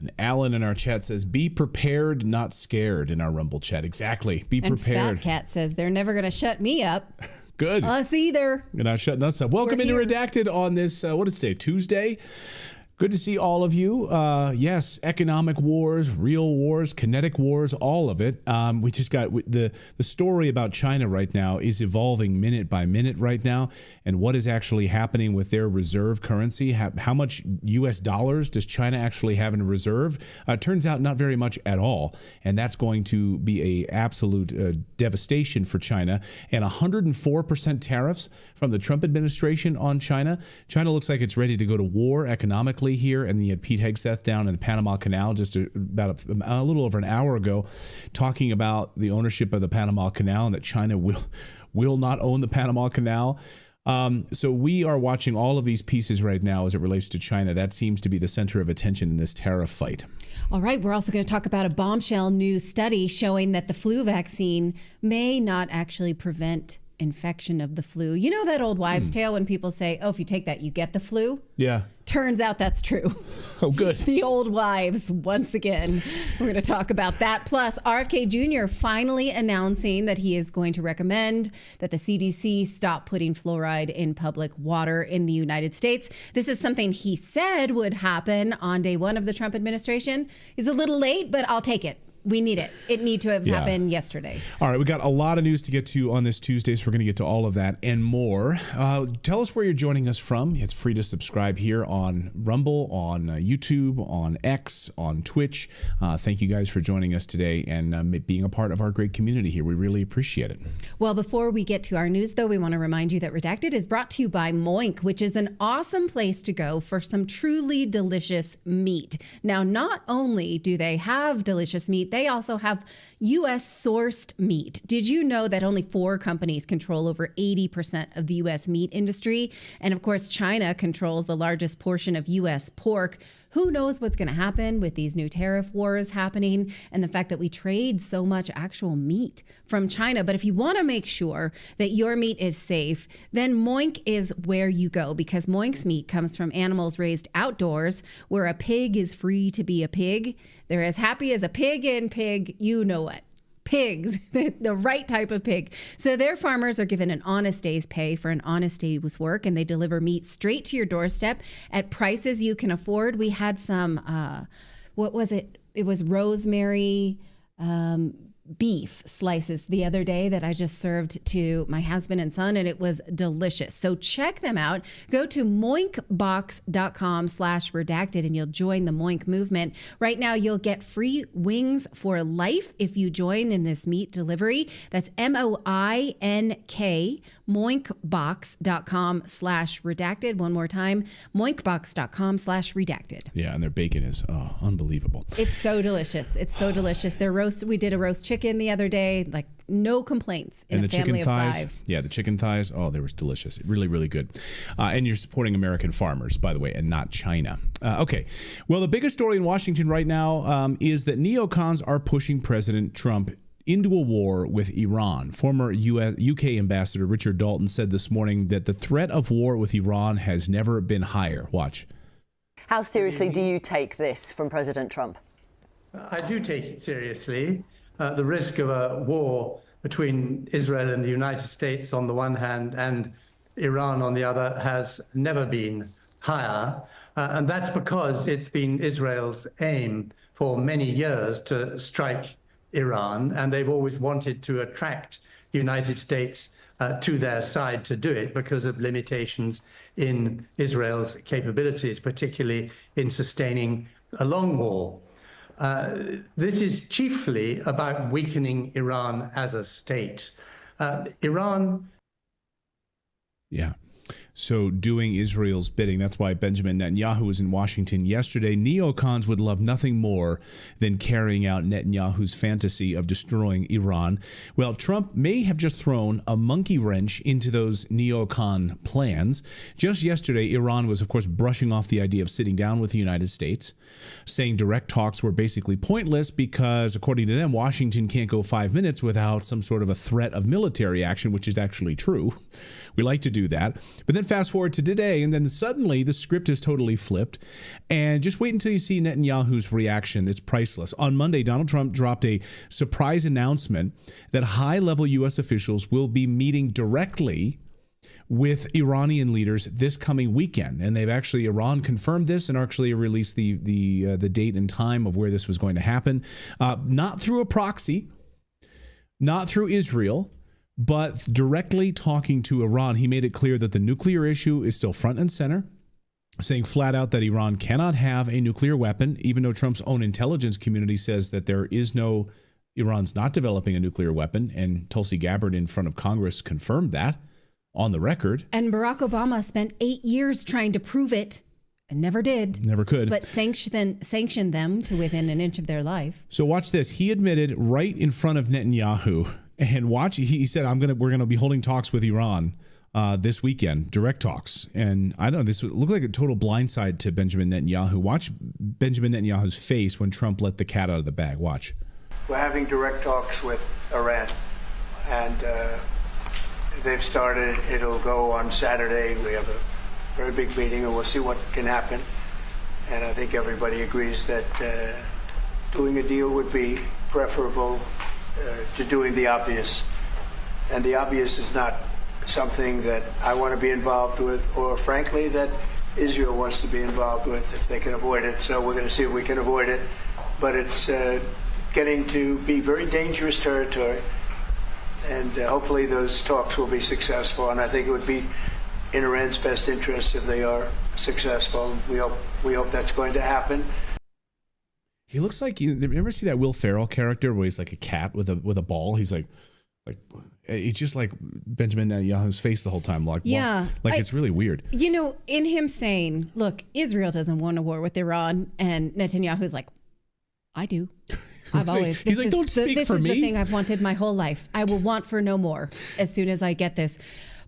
And Alan in our chat says, be prepared, not scared, in our Rumble chat. Exactly. Be prepared. And Fat Cat says, they're never going to shut me up. Good. Us either. You're not shutting us up. Welcome into Redacted on this, what is today, Tuesday? Good to see all of you. Yes, economic wars, real wars, kinetic wars, all of it. We just got the story about China right now is evolving minute by minute right now. And what is actually happening with their reserve currency? How much U.S. dollars does China actually have in reserve? Turns out not very much at all. And that's going to be a absolute devastation for China. And 104% tariffs from the Trump administration on China. China looks like it's ready to go to war economically here, and then you had Pete Hegseth down in the Panama Canal just about a little over an hour ago talking about the ownership of the Panama Canal and that China will not own the Panama Canal. So we are watching all of these pieces right now as it relates to China. That seems to be the center of attention in this tariff fight. All right, we're also going to talk about a bombshell new study showing that the flu vaccine may not actually prevent infection of the flu. You know that old wives' tale when people say, oh, if you take that, you get the flu? Yeah. Turns out that's true. Oh, good. The old wives, once again. We're going to talk about that. Plus, RFK Jr. finally announcing that he is going to recommend that the CDC stop putting fluoride in public water in the United States. This is something he said would happen on day one of the Trump administration. He's a little late, but I'll take it. We need it. It need to have happened yesterday. All right, we got a lot of news to get to on this Tuesday, so we're going to get to all of that and more. Tell us where you're joining us from. It's free to subscribe here on Rumble, on YouTube, on X, on Twitch. Thank you guys for joining us today and being a part of our great community here. We really appreciate it. Well, before we get to our news, though, we want to remind you that Redacted is brought to you by Moink, which is an awesome place to go for some truly delicious meat. Now, not only do they have delicious meat, they also have U.S. sourced meat. Did you know that only 4 companies control over 80% of the U.S. meat industry? And of course, China controls the largest portion of U.S. pork. Who knows what's going to happen with these new tariff wars happening and the fact that we trade so much actual meat from China. But if you want to make sure that your meat is safe, then Moink is where you go, because Moink's meat comes from animals raised outdoors where a pig is free to be a pig. They're as happy as a pig in pig, you know what. Pigs, the right type of pig. So their farmers are given an honest day's pay for an honest day's work, and they deliver meat straight to your doorstep at prices you can afford. We had some, what was it? It was rosemary beef slices the other day that I just served to my husband and son, and it was delicious. So check them out. Go to moinkbox.com/redacted and you'll join the Moink movement. Right now, you'll get free wings for life if you join in this meat delivery. That's MOINK, moinkbox.com/redacted. One more time, moinkbox.com/redacted. Yeah, and their bacon is unbelievable. It's so delicious. It's so delicious. Their roast, we did a roast chicken the other day, like no complaints in and a family of 5. Yeah, the chicken thighs, oh, they were delicious. Really, really good. And you're supporting American farmers, by the way, and not China. Okay. Well, the biggest story in Washington right now is that neocons are pushing President Trump into a war with Iran. Former UK Ambassador Richard Dalton said this morning that the threat of war with Iran has never been higher. Watch. How seriously do you take this from President Trump? I do take it seriously. The risk of a war between Israel and the United States on the one hand and Iran on the other has never been higher. And that's because it's been Israel's aim for many years to strike Iran, and they've always wanted to attract the United States to their side to do it because of limitations in Israel's capabilities, particularly in sustaining a long war. This is chiefly about weakening Iran as a state. Iran... Yeah. So doing Israel's bidding. That's why Benjamin Netanyahu was in Washington yesterday. Neocons would love nothing more than carrying out Netanyahu's fantasy of destroying Iran. Well, Trump may have just thrown a monkey wrench into those neocon plans. Just yesterday, Iran was, of course, brushing off the idea of sitting down with the United States, saying direct talks were basically pointless because, according to them, Washington can't go 5 minutes without some sort of a threat of military action, which is actually true. We like to do that. But then fast forward to today, and then suddenly the script is totally flipped. And just wait until you see Netanyahu's reaction. It's priceless. On Monday, Donald Trump dropped a surprise announcement that high-level U.S. officials will be meeting directly with Iranian leaders this coming weekend. And Iran confirmed this and actually released the date and time of where this was going to happen. Not through a proxy, not through Israel, but directly talking to Iran. He made it clear that the nuclear issue is still front and center, saying flat out that Iran cannot have a nuclear weapon, even though Trump's own intelligence community says that Iran's not developing a nuclear weapon. And Tulsi Gabbard in front of Congress confirmed that on the record. And Barack Obama spent 8 years trying to prove it and never did. Never could. But sanctioned them to within an inch of their life. So watch this. He admitted right in front of Netanyahu, and watch, he said, we're going to be holding talks with Iran this weekend, direct talks. And I don't know, this would look like a total blindside to Benjamin Netanyahu. Watch Benjamin Netanyahu's face when Trump let the cat out of the bag. Watch. We're having direct talks with Iran, and they've started. It'll go on Saturday. We have a very big meeting, and we'll see what can happen. And I think everybody agrees that doing a deal would be preferable to doing the obvious. And the obvious is not something that I want to be involved with, or frankly, that Israel wants to be involved with if they can avoid it. So we're going to see if we can avoid it. But it's getting to be very dangerous territory. And hopefully those talks will be successful. And I think it would be in Iran's best interest if they are successful. We hope that's going to happen. He looks like, you ever see that Will Ferrell character where he's like a cat with a ball? He's like it's just like Benjamin Netanyahu's face the whole time. It's really weird. In him saying, look, Israel doesn't want a war with Iran, and Netanyahu's like, I do. I've always. He's like, don't speak for me. This is the thing I've wanted my whole life. I will want for no more as soon as I get this.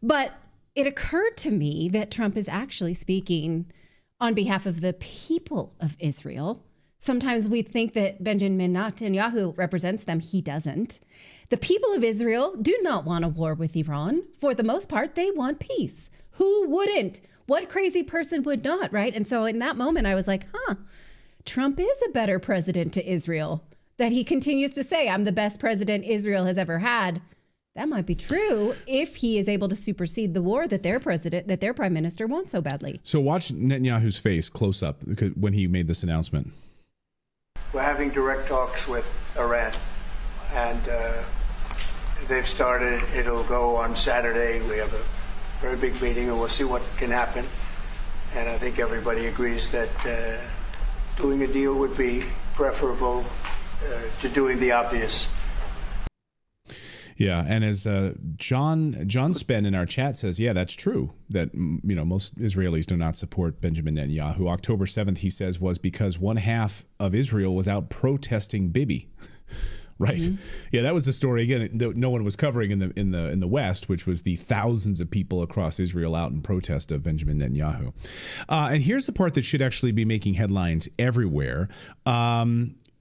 But it occurred to me that Trump is actually speaking on behalf of the people of Israel. Sometimes we think that Benjamin Netanyahu represents them. He doesn't. The people of Israel do not want a war with Iran. For the most part, they want peace. Who wouldn't? What crazy person would not, right? And so in that moment, I was like, Trump is a better president to Israel. That he continues to say, I'm the best president Israel has ever had. That might be true if he is able to supersede the war that their prime minister wants so badly. So watch Netanyahu's face close up when he made this announcement. We're having direct talks with Iran, and they've started. It'll go on Saturday. We have a very big meeting, and we'll see what can happen. And I think everybody agrees that doing a deal would be preferable to doing the obvious. Yeah, and as John Spen in our chat says, yeah, that's true. That most Israelis do not support Benjamin Netanyahu. October 7th, he says, was because one half of Israel was out protesting Bibi. Right. Mm-hmm. Yeah, that was the story again that no one was covering in the West, which was the thousands of people across Israel out in protest of Benjamin Netanyahu. And here's the part that should actually be making headlines everywhere.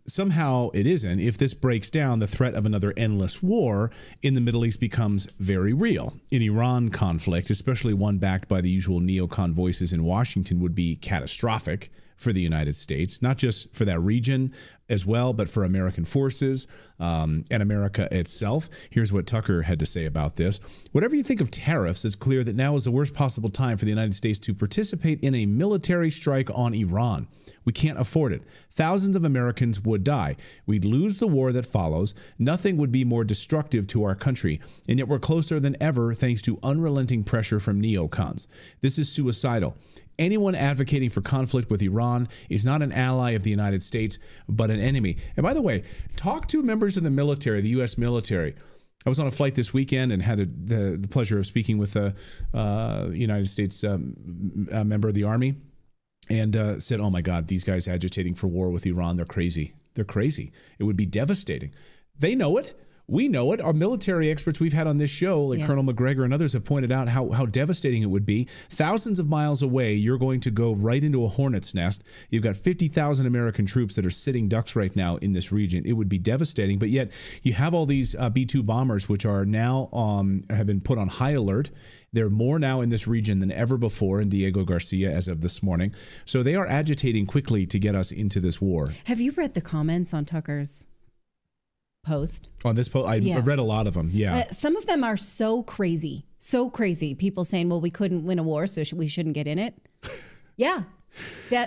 Somehow it isn't. If this breaks down, the threat of another endless war in the Middle East becomes very real. An Iran conflict, especially one backed by the usual neocon voices in Washington, would be catastrophic for the United States, not just for that region as well, but for American forces and America itself. Here's what Tucker had to say about this. Whatever you think of tariffs, it's clear that now is the worst possible time for the United States to participate in a military strike on Iran. We can't afford it. Thousands of Americans would die. We'd lose the war that follows. Nothing would be more destructive to our country. And yet we're closer than ever thanks to unrelenting pressure from neocons. This is suicidal. Anyone advocating for conflict with Iran is not an ally of the United States, but an enemy. And by the way, talk to members of the military, the U.S. military. I was on a flight this weekend and had the pleasure of speaking with a United States member of the Army. And said, oh, my God, these guys agitating for war with Iran, they're crazy. They're crazy. It would be devastating. They know it. We know it. Our military experts we've had on this show, like Colonel McGregor and others, have pointed out how devastating it would be. Thousands of miles away, you're going to go right into a hornet's nest. You've got 50,000 American troops that are sitting ducks right now in this region. It would be devastating. But yet you have all these B-2 bombers, which are now have been put on high alert. There are more now in this region than ever before in Diego Garcia as of this morning. So they are agitating quickly to get us into this war. Have you read the comments on Tucker's post? On this post? I read a lot of them, some of them are so crazy. So crazy. People saying, well, we couldn't win a war, so we shouldn't get in it. Yeah.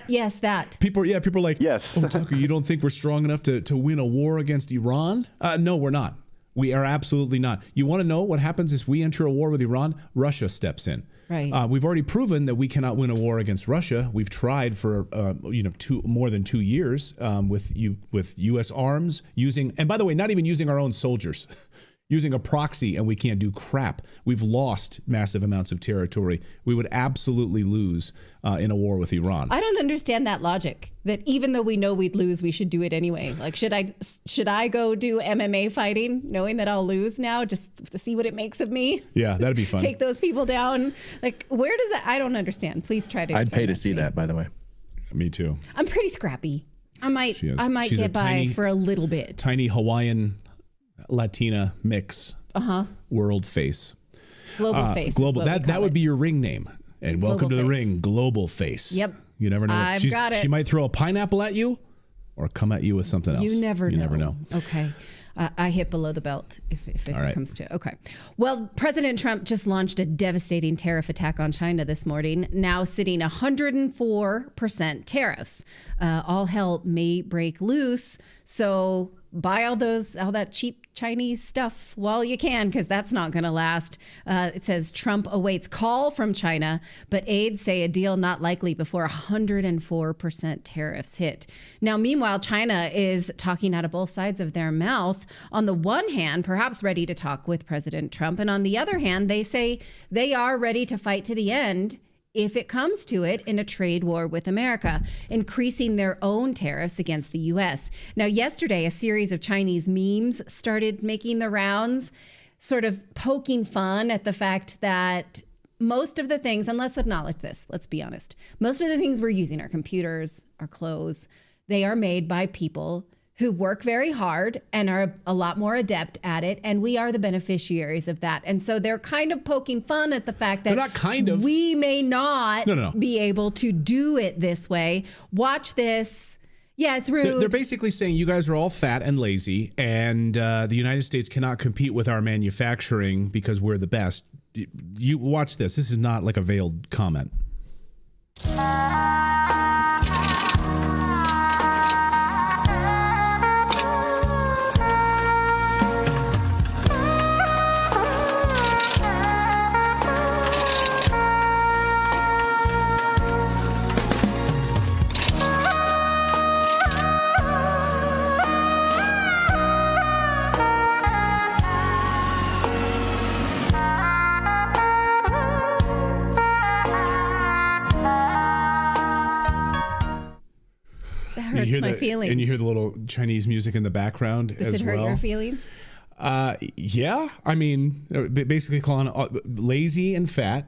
Yes, that. People are like, yes. Oh, Tucker, you don't think we're strong enough to win a war against Iran? No, we're not. We are absolutely not. You want to know what happens if we enter a war with Iran? Russia steps in. Right. We've already proven that we cannot win a war against Russia. We've tried for more than 2 years with U.S. arms, and by the way, not even using our own soldiers, using a proxy, and we can't do crap. We've lost massive amounts of territory. We would absolutely lose in a war with Iran. I don't understand that logic. That even though we know we'd lose, we should do it anyway. Like, should I go do MMA fighting, knowing that I'll lose now, just to see what it makes of me? Yeah, that'd be fun. Take those people down. Like, where does that? I don't understand. Please try to. I'd pay to see that, by the way. Me too. I'm pretty scrappy. I might get by for a little bit. Tiny Hawaiian Latina mix. World face. Global face. Global. That would be your ring name. And welcome to the ring, Global Face. Yep. You never know. I've got it. She might throw a pineapple at you or come at you with something else. You never know. know. Okay. I hit below the belt if it comes to. Okay. Well, President Trump just launched a devastating tariff attack on China this morning, now sitting 104% tariffs. All hell may break loose. So buy all that cheap Chinese stuff while you can, because that's not going to last. It says Trump awaits call from China, but aides say a deal not likely before 104% tariffs hit. Now, meanwhile, China is talking out of both sides of their mouth. On the one hand, perhaps ready to talk with President Trump, and on the other hand, they say they are ready to fight to the end if it comes to it, in a trade war with America, increasing their own tariffs against the U.S. Now, yesterday, a series of Chinese memes started making the rounds, sort of poking fun at the fact that most of the things, and let's acknowledge this, let's be honest, most of the things we're using, our computers, our clothes, they are made by people who work very hard and are a lot more adept at it, and we are the beneficiaries of that. And so they're kind of poking fun at the fact that we may not be able to do it this way. Watch this. Yeah, it's rude. They're basically saying you guys are all fat and lazy, and the United States cannot compete with our manufacturing because we're the best. You watch this. This is not like a veiled comment. My feelings. And you hear the little Chinese music in the background Does as well. Does it hurt your feelings? Yeah. I mean, basically calling lazy and fat,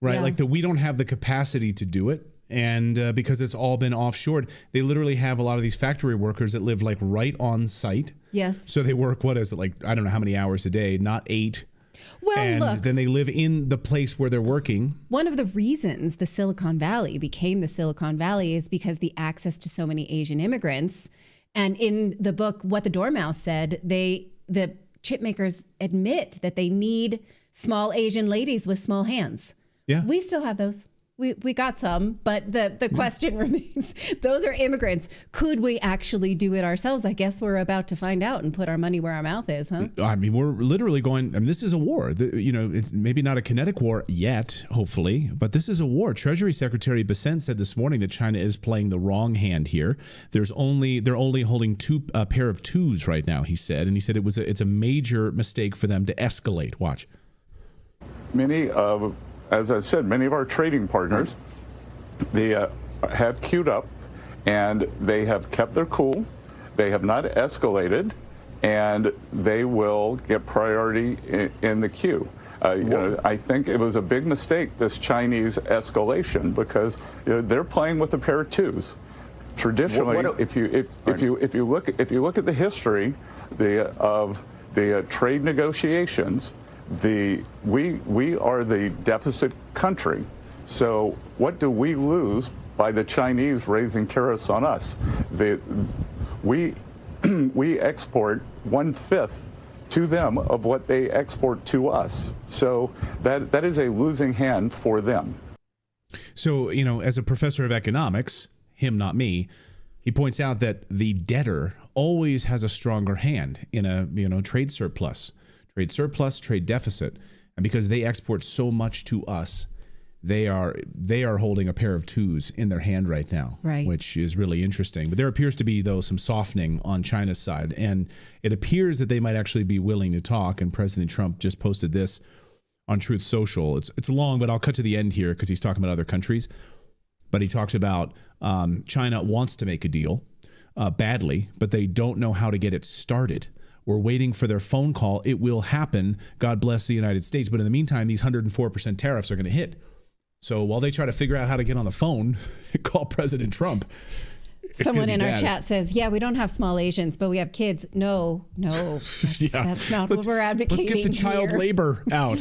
right? Yeah. Like we don't have the capacity to do it. And because it's all been offshored, they literally have a lot of these factory workers that live like right on site. Yes. So they work, what is it, like, I don't know how many hours a day, not 8. Well, and look, then they live in the place where they're working. One of the reasons the Silicon Valley became the Silicon Valley is because the access to so many Asian immigrants. And in the book, What the Dormouse Said, the chip makers admit that they need small Asian ladies with small hands. Yeah. We still have those. We got some, but the question remains, those are immigrants. Could we actually do it ourselves? I guess we're about to find out and put our money where our mouth is, huh? I mean, we're literally going, I mean, this is a war. It's maybe not a kinetic war yet, hopefully, but this is a war. Treasury Secretary Bessent said this morning that China is playing the wrong hand here. They're only holding a pair of twos right now, he said. And he said it's a major mistake for them to escalate. Watch. As I said, many of our trading partners, they have queued up and they have kept their cool. They have not escalated. and they will get priority in the queue. I think it was a big mistake, this Chinese escalation, because they're playing with a pair of twos. Traditionally, if you look at the history of the trade negotiations, we are the deficit country. So what do we lose by the Chinese raising tariffs on us? We export 1/5 to them of what they export to us. So that is a losing hand for them. So, as a professor of economics, him, not me, he points out that the debtor always has a stronger hand in a trade surplus, trade deficit. And because they export so much to us, they are holding a pair of twos in their hand right now, right, which is really interesting. But there appears to be, though, some softening on China's side, and it appears that they might actually be willing to talk. And President Trump just posted this on Truth Social. It's long, but I'll cut to the end here because he's talking about other countries. But he talks about China wants to make a deal badly, but they don't know how to get it started. We're waiting for their phone call. It will happen. God bless the United States. But in the meantime, these 104% tariffs are going to hit. So while they try to figure out how to get on the phone and call President Trump, someone in our chat says, "Yeah, we don't have small Asians, but we have kids." No, that's not what we're advocating. Let's get the child labor out.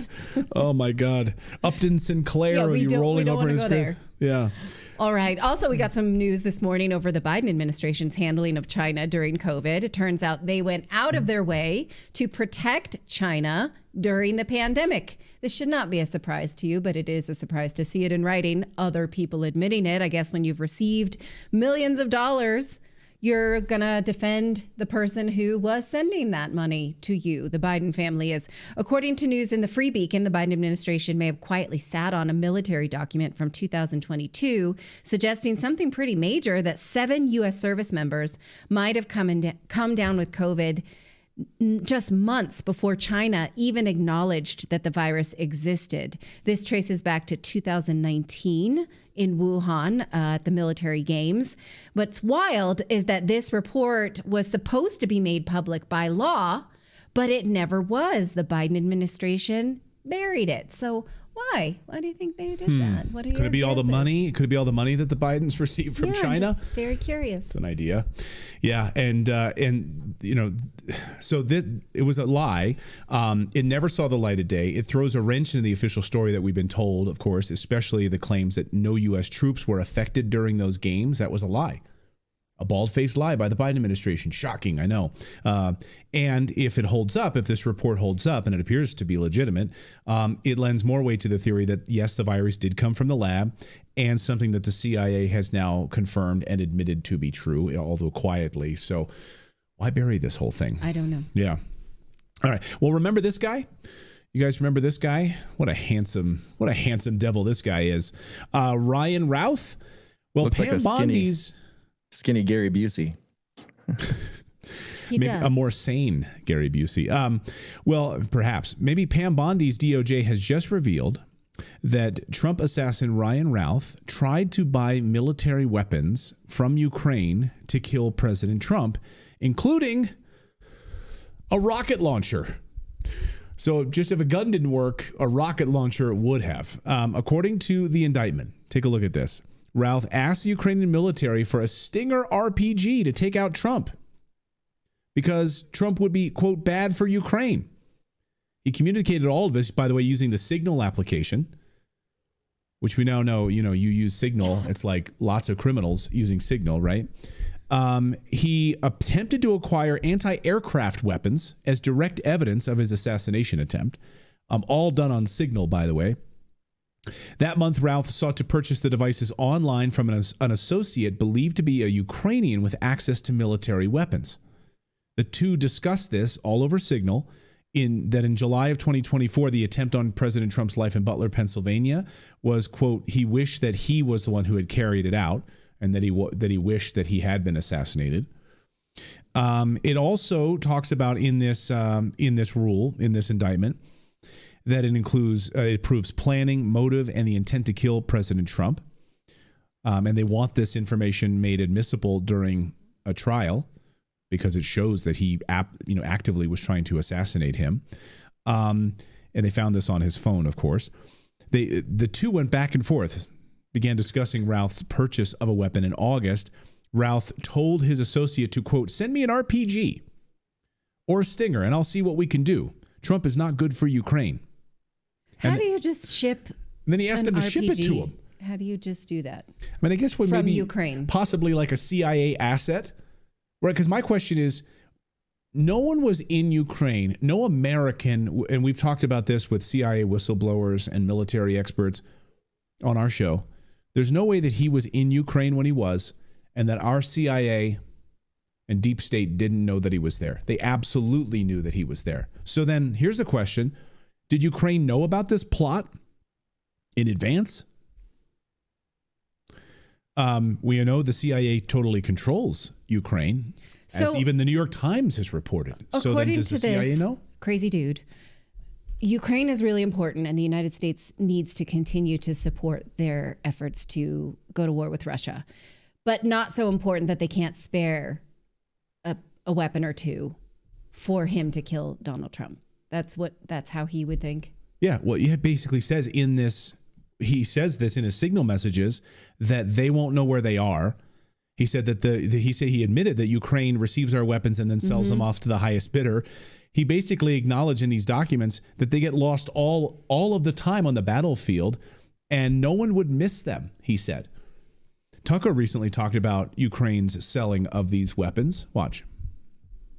Oh my God, Upton Sinclair, are you rolling over his grave? Yeah. All right. Also, we got some news this morning over the Biden administration's handling of China during COVID. It turns out they went out of their way to protect China during the pandemic. This should not be a surprise to you, but it is a surprise to see it in writing. Other people admitting it. I guess when you've received millions of dollars, you're going to defend the person who was sending that money to you. The Biden family is. According to news in the Free Beacon, the Biden administration may have quietly sat on a military document from 2022 suggesting something pretty major, that 7 U.S. service members might have come down with COVID just months before China even acknowledged that the virus existed. This traces back to 2019 in Wuhan at the military games. What's wild is that this report was supposed to be made public by law, but it never was. The Biden administration buried it. So why? Why do you think they did that? What are Could it be all the money? Could it be all the money that the Bidens received from China? I'm just very curious. It's an idea. Yeah, and so it was a lie. It never saw the light of day. It throws a wrench into the official story that we've been told, of course, especially the claims that no U.S. troops were affected during those games. That was a lie. A bald-faced lie by the Biden administration. Shocking, I know. And if it holds up, if this report holds up, and it appears to be legitimate, it lends more weight to the theory that, yes, the virus did come from the lab, and something that the CIA has now confirmed and admitted to be true, although quietly. So why bury this whole thing? I don't know. Yeah. All right. Well, remember this guy? You guys remember this guy? What a handsome devil this guy is. Ryan Routh. Well, looks Pam Bondi's... Skinny Gary Busey. Maybe a more sane Gary Busey. Well, perhaps. Maybe Pam Bondi's DOJ has just revealed that Trump assassin Ryan Routh tried to buy military weapons from Ukraine to kill President Trump, including a rocket launcher. So just if a gun didn't work, a rocket launcher would have. According to the indictment, take a look at this. Routh asked the Ukrainian military for a Stinger RPG to take out Trump because Trump would be, quote, bad for Ukraine. He communicated all of this, by the way, using the Signal application, which we now know, you use Signal. It's like lots of criminals using Signal, right? He attempted to acquire anti-aircraft weapons as direct evidence of his assassination attempt. All done on Signal, by the way. That month, Routh sought to purchase the devices online from an associate believed to be a Ukrainian with access to military weapons. The two discussed this all over Signal. In July of 2024, the attempt on President Trump's life in Butler, Pennsylvania was, quote, he wished that he was the one who had carried it out, and that he wished that he had been assassinated. It also talks about in this indictment, that it proves planning, motive, and the intent to kill President Trump. And they want this information made admissible during a trial. because it shows that he actively was trying to assassinate him. And they found this on his phone, of course. The two went back and forth, began discussing Routh's purchase of a weapon in August. Routh told his associate to, quote, send me an RPG or a Stinger and I'll see what we can do. Trump is not good for Ukraine. How do you just ship and then he asked him to ship it to him. How do you just do that? I mean, I guess when from maybe Ukraine, possibly like a CIA asset, right? Because my question is, no one was in Ukraine, no American, and we've talked about this with CIA whistleblowers and military experts on our show. There's no way that he was in Ukraine when he was, and that our CIA and deep state didn't know that he was there. They absolutely knew that he was there. So then here's the question. Did Ukraine know about this plot in advance? We know the CIA totally controls Ukraine, as even the New York Times has reported. So then does the CIA know? Crazy dude, Ukraine is really important, and the United States needs to continue to support their efforts to go to war with Russia, but not so important that they can't spare a weapon or two for him to kill Donald Trump. That's how he would think. Yeah, well, he basically says in this, he says this in his signal messages that they won't know where they are. He said that he admitted that Ukraine receives our weapons and then sells them off to the highest bidder. He basically acknowledged in these documents that they get lost all of the time on the battlefield and no one would miss them, he said. Tucker recently talked about Ukraine's selling of these weapons. Watch.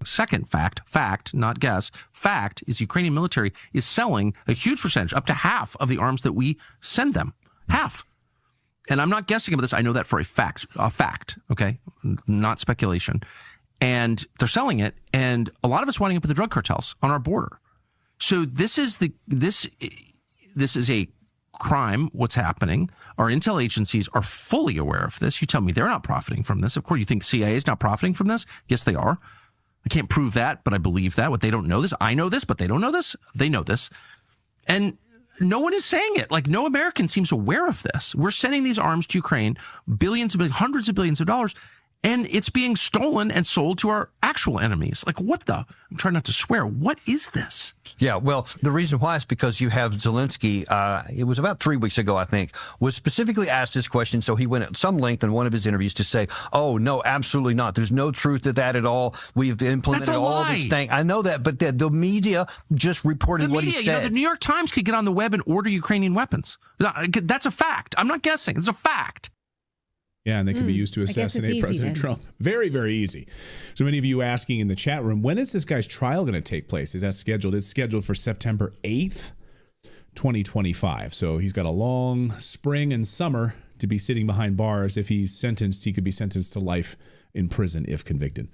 Second fact, not guess, fact is Ukrainian military is selling a huge percentage, up to half of the arms that we send them. Half. And I'm not guessing about this. I know that for a fact, okay? Not speculation. And they're selling it, and a lot of it's winding up with the drug cartels on our border. So this is a crime, what's happening. Our intel agencies are fully aware of this. You tell me they're not profiting from this. Of course, you think CIA is not profiting from this? Yes, they are. I can't prove that, but I believe that. What they don't know this. I know this, but they don't know this. They know this. And no one is saying it. Like, no American seems aware of this. We're sending these arms to Ukraine, hundreds of billions of dollars, and it's being stolen and sold to our actual enemies. Like, what the? I'm trying not to swear. What is this? Yeah, well, the reason why is because you have Zelensky, it was about 3 weeks ago, I think, was specifically asked this question. So he went at some length in one of his interviews to say, oh, no, absolutely not. There's no truth to that at all. We've implemented all this thing. I know that, but the media just reported what he said. The New York Times could get on the web and order Ukrainian weapons. That's a fact. I'm not guessing. It's a fact. Yeah, and they can be used to assassinate President Trump. Very, very easy. So many of you asking in the chat room, when is this guy's trial going to take place? Is that scheduled? It's scheduled for September 8th, 2025. So he's got a long spring and summer to be sitting behind bars. If he's sentenced, he could be sentenced to life in prison if convicted.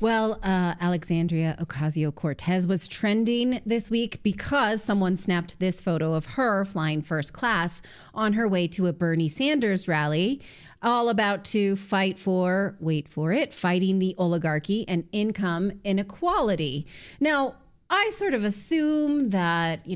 Well, Alexandria Ocasio-Cortez was trending this week because someone snapped this photo of her flying first class on her way to a Bernie Sanders rally, all about to fight for, wait for it, fighting the oligarchy and income inequality. Now, I sort of assume that,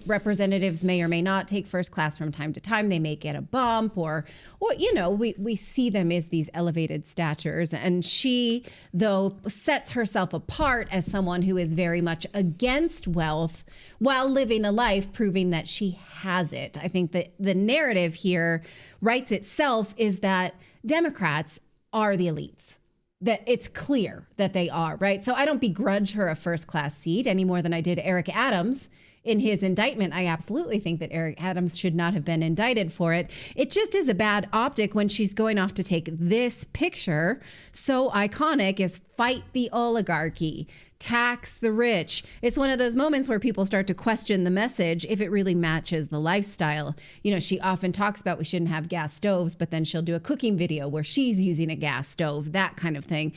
representatives may or may not take first class from time to time. They may get a bump or we see them as these elevated statures. And she, though, sets herself apart as someone who is very much against wealth while living a life proving that she has it. I think that the narrative here writes itself is that Democrats are the elites. That it's clear that they are, right? So I don't begrudge her a first class seat any more than I did Eric Adams in his indictment. I absolutely think that Eric Adams should not have been indicted for it. It just is a bad optic when she's going off to take this picture, so iconic, as fight the oligarchy, tax the rich. It's one of those moments where people start to question the message if it really matches the lifestyle. She often talks about we shouldn't have gas stoves, but then she'll do a cooking video where she's using a gas stove, that kind of thing.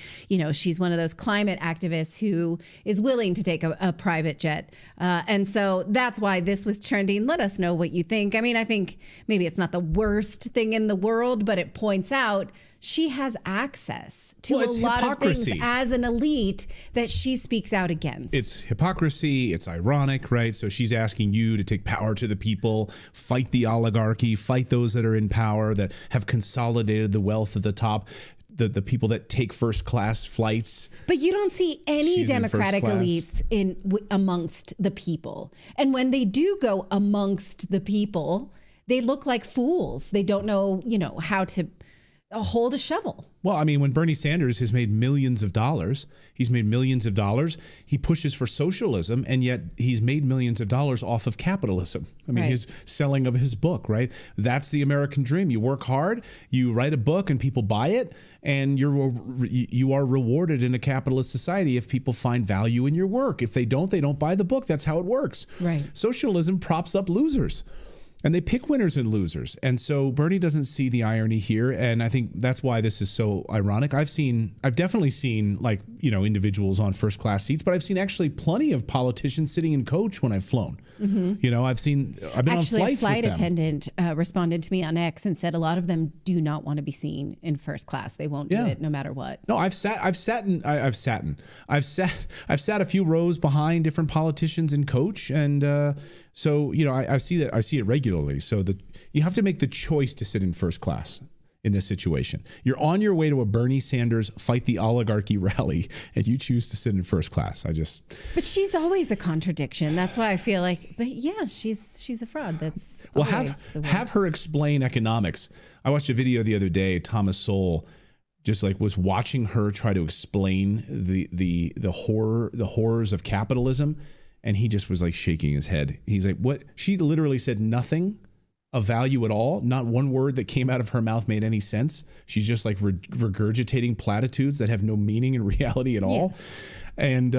She's one of those climate activists who is willing to take a private jet. And so that's why this was trending. Let us know what you think. I mean, I think maybe it's not the worst thing in the world, but it points out she has access to a lot of things as an elite that she speaks out against. It's hypocrisy. It's ironic, right? So she's asking you to take power to the people, fight the oligarchy, fight those that are in power, that have consolidated the wealth at the top. the people that take first class flights. But you don't see any She's in Democratic first class. elites amongst the people. And when they do go amongst the people, they look like fools. They don't know, how to hold a shovel. Well, I mean, when Bernie Sanders has made millions of dollars, he pushes for socialism, and yet he's made millions of dollars off of capitalism. I mean, Right. his selling of his book, right? That's the American dream. You work hard, you write a book, and people buy it, and you are rewarded in a capitalist society if people find value in your work. If they don't buy the book. That's how it works. Right. Socialism props up losers. And they pick winners and losers. And so Bernie doesn't see the irony here. And I think that's why this is so ironic. I've definitely seen individuals on first class seats, but I've seen actually plenty of politicians sitting in coach when I've flown. Mm-hmm. I've been on flights Actually, a with flight them. attendant responded to me on X and said a lot of them do not want to be seen in first class. They won't do it no matter what. No, I've sat a few rows behind different politicians in coach, and so I see it regularly. So you have to make the choice to sit in first class in this situation. You're on your way to a Bernie Sanders fight the oligarchy rally, and you choose to sit in first class. But she's always a contradiction. That's why I feel like. But yeah, she's a fraud. That's always the way. Have her explain economics. I watched a video the other day. Thomas Sowell just was watching her try to explain the horrors of capitalism. And he just was shaking his head. He's like, what? She literally said nothing of value at all. Not one word that came out of her mouth made any sense. She's just regurgitating platitudes that have no meaning in reality at all. Yes. And,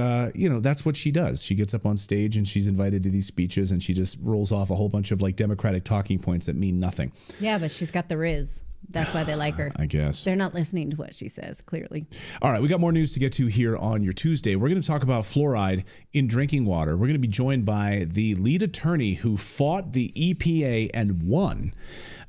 that's what she does. She gets up on stage and she's invited to these speeches and she just rolls off a whole bunch of Democratic talking points that mean nothing. Yeah, but she's got the riz. That's why they like her. I guess. They're not listening to what she says, clearly. All right, we got more news to get to here on your Tuesday. We're going to talk about fluoride in drinking water. We're going to be joined by the lead attorney who fought the EPA and won.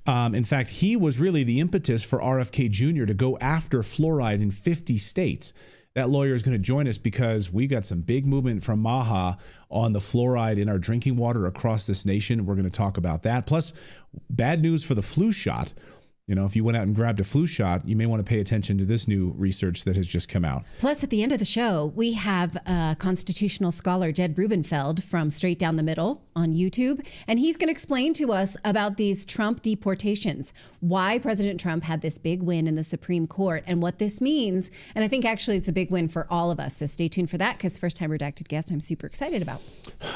In fact, he was really the impetus for RFK Jr. to go after fluoride in 50 states. That lawyer is going to join us because we got some big movement from Maha on the fluoride in our drinking water across this nation. We're going to talk about that. Plus, bad news for the flu shot. If you went out and grabbed a flu shot, you may want to pay attention to this new research that has just come out. Plus, at the end of the show, we have constitutional scholar Jed Rubenfeld from Straight Down the Middle on YouTube, and he's going to explain to us about these Trump deportations, why President Trump had this big win in the Supreme Court, and what this means. And I think actually it's a big win for all of us. So stay tuned for that, because first-time redacted guest I'm super excited about.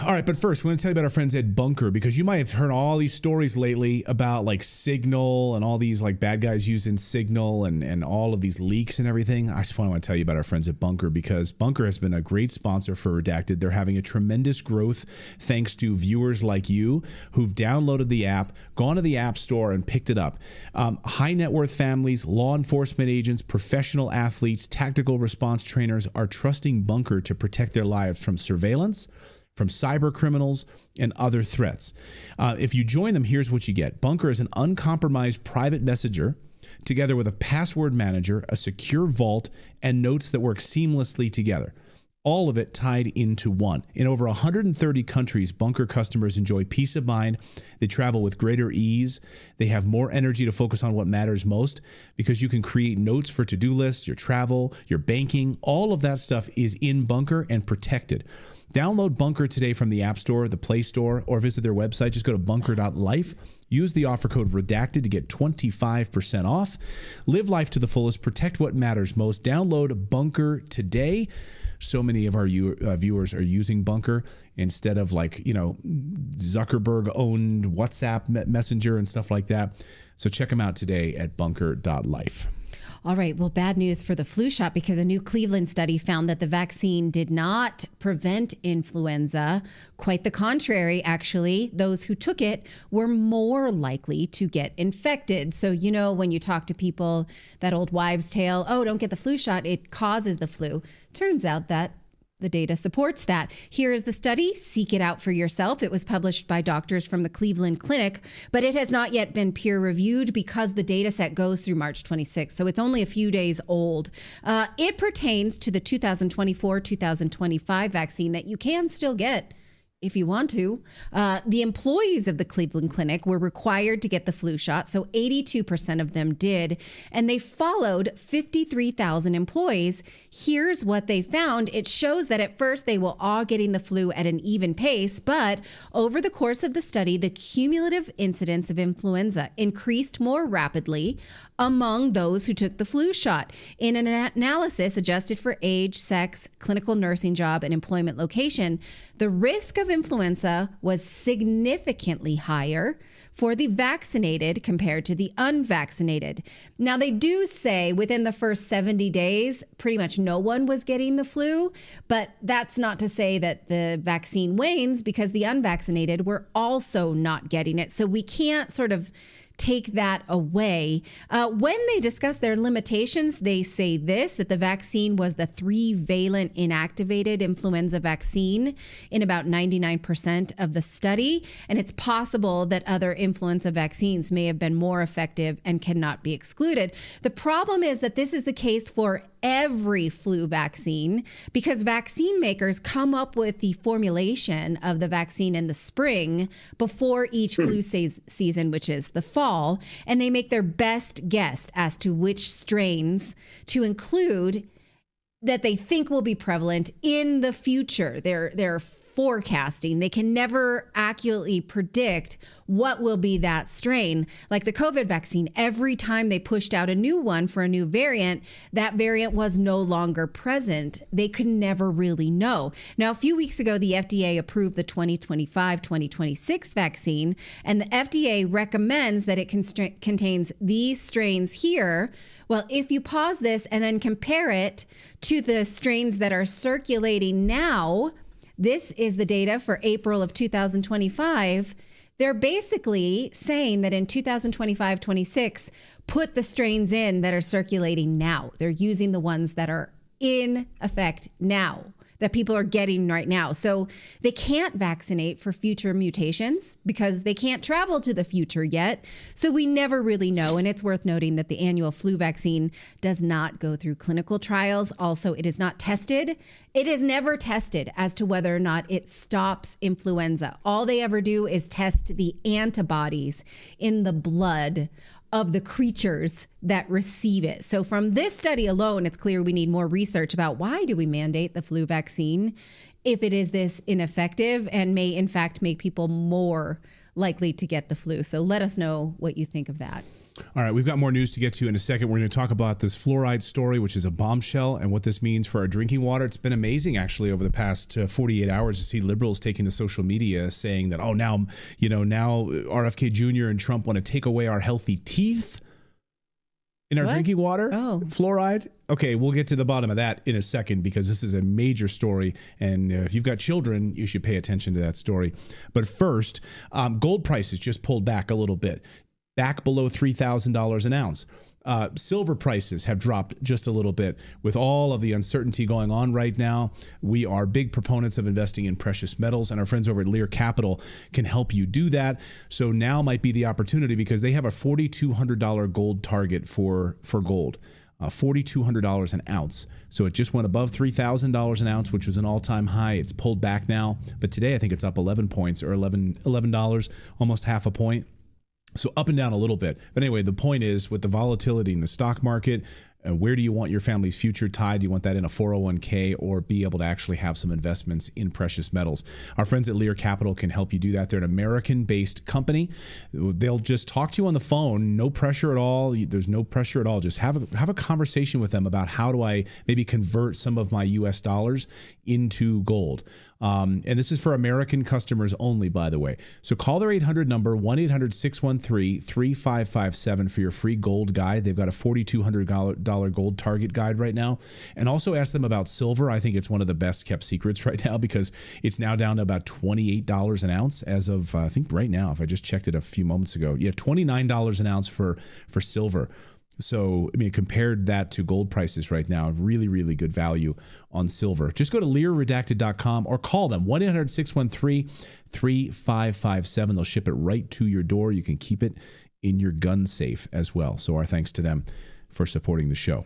All right, but first, we want to tell you about our friends at Bunker, because you might have heard all these stories lately about Signal and all these bad guys using Signal and all of these leaks and everything. I just want to tell you about our friends at Bunker, because Bunker has been a great sponsor for Redacted. They're having a tremendous growth thanks to viewers like you who've downloaded the app, gone to the App Store and picked it up. High net worth families, law enforcement agents, professional athletes, tactical response trainers are trusting Bunker to protect their lives from surveillance, from cyber criminals, and other threats. If you join them, here's what you get. Bunker is an uncompromised private messenger, together with a password manager, a secure vault, and notes that work seamlessly together. All of it tied into one. In over 130 countries, Bunker customers enjoy peace of mind. They travel with greater ease. They have more energy to focus on what matters most, because you can create notes for to-do lists, your travel, your banking. All of that stuff is in Bunker and protected. Download Bunker today from the App Store, the Play Store, or visit their website. Just go to bunker.life. Use the offer code REDACTED to get 25% off. Live life to the fullest. Protect what matters most. Download Bunker today. So many of our viewers are using Bunker instead of Zuckerberg-owned WhatsApp Messenger and stuff like that. So check them out today at bunker.life. All right. Well, bad news for the flu shot, because a new Cleveland study found that the vaccine did not prevent influenza. Quite the contrary, actually. Those who took it were more likely to get infected. So, when you talk to people, that old wives' tale, oh, don't get the flu shot, it causes the flu. Turns out that the data supports that. Here is the study. Seek it out for yourself. It was published by doctors from the Cleveland Clinic, but it has not yet been peer reviewed because the data set goes through March 26th. So it's only a few days old. It pertains to the 2024-2025 vaccine that you can still get if you want to. The employees of the Cleveland Clinic were required to get the flu shot, so 82% of them did, and they followed 53,000 employees. Here's what they found. It shows that at first they were all getting the flu at an even pace, but over the course of the study, the cumulative incidence of influenza increased more rapidly among those who took the flu shot. In an analysis adjusted for age, sex, clinical nursing job, and employment location, the risk of influenza was significantly higher for the vaccinated compared to the unvaccinated. Now, they do say within the first 70 days, pretty much no one was getting the flu, but that's not to say that the vaccine wanes, because the unvaccinated were also not getting it. So we can't sort of take that away. When they discuss their limitations, they say this, that the vaccine was the 3-valent inactivated influenza vaccine in about 99% of the study. And it's possible that other influenza vaccines may have been more effective and cannot be excluded. The problem is that this is the case for every flu vaccine, because vaccine makers come up with the formulation of the vaccine in the spring before each flu season, which is the fall, and they make their best guess as to which strains to include that they think will be prevalent in the future. They're forecasting. They can never accurately predict what will be that strain. Like the COVID vaccine, every time they pushed out a new one for a new variant, that variant was no longer present. They could never really know. Now, a few weeks ago, the FDA approved the 2025-2026 vaccine, and the FDA recommends that it contains these strains here. Well, if you pause this and then compare it to the strains that are circulating now, this is the data for April of 2025. They're basically saying that in 2025-26, put the strains in that are circulating now. They're using the ones that are in effect now, that people are getting right now. So they can't vaccinate for future mutations because they can't travel to the future yet. So we never really know. And it's worth noting that the annual flu vaccine does not go through clinical trials. Also, it is not tested. It is never tested as to whether or not it stops influenza. All they ever do is test the antibodies in the blood of the creatures that receive it. So from this study alone, it's clear we need more research about why do we mandate the flu vaccine if it is this ineffective and may in fact make people more likely to get the flu. So let us know what you think of that. All right, we've got more news to get to in a second. We're going to talk about this fluoride story, which is a bombshell, and what this means for our drinking water. It's been amazing, actually, over the past 48 hours to see liberals taking to social media saying that, now RFK Jr. and Trump want to take away our healthy teeth in our drinking water. Fluoride. Okay, we'll get to the bottom of that in a second, because this is a major story, and if you've got children, you should pay attention to that story. But first, gold prices just pulled back a little bit, back below $3,000 an ounce. Silver prices have dropped just a little bit. With all of the uncertainty going on right now, we are big proponents of investing in precious metals, and our friends over at Lear Capital can help you do that. So now might be the opportunity, because they have a $4,200 gold target for gold. $4,200 an ounce. So it just went above $3,000 an ounce, which was an all-time high. It's pulled back now, but today I think it's up 11 points, or $11, almost half a point. So up and down a little bit. But anyway, the point is, with the volatility in the stock market, where do you want your family's future tied? Do you want that in a 401k, or be able to actually have some investments in precious metals? Our friends at Lear Capital can help you do that. They're an American-based company. They'll just talk to you on the phone. No pressure at all. There's no pressure at all. Just have a conversation with them about how do I maybe convert some of my U.S. dollars into gold. And this is for American customers only, by the way. So call their 800 number, 1-800-613-3557 for your free gold guide. They've got a $4,200 gold target guide right now. And also ask them about silver. I think it's one of the best kept secrets right now, because it's now down to about $28 an ounce as of, I think right now, if I just checked it a few moments ago. Yeah, $29 an ounce for silver. So, compared that to gold prices right now, really, really good value on silver. Just go to LearRedacted.com or call them, 1-800-613-3557. They'll ship it right to your door. You can keep it in your gun safe as well. So our thanks to them for supporting the show.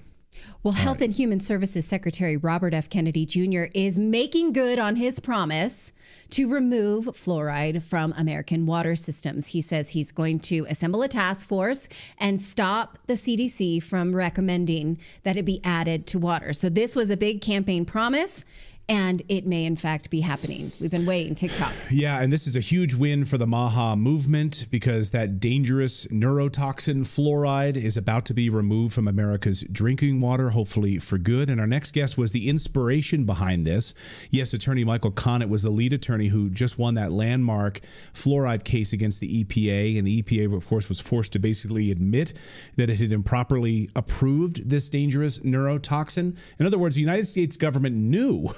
Well, Health and Human Services Secretary Robert F. Kennedy Jr. is making good on his promise to remove fluoride from American water systems. He says he's going to assemble a task force and stop the CDC from recommending that it be added to water. So this was a big campaign promise, and it may, in fact, be happening. We've been waiting, TikTok. Yeah, and this is a huge win for the MAHA movement because that dangerous neurotoxin fluoride is about to be removed from America's drinking water, hopefully for good. And our next guest was the inspiration behind this. Yes, Attorney Michael Connett was the lead attorney who just won that landmark fluoride case against the EPA. And the EPA, of course, was forced to basically admit that it had improperly approved this dangerous neurotoxin. In other words, the United States government knew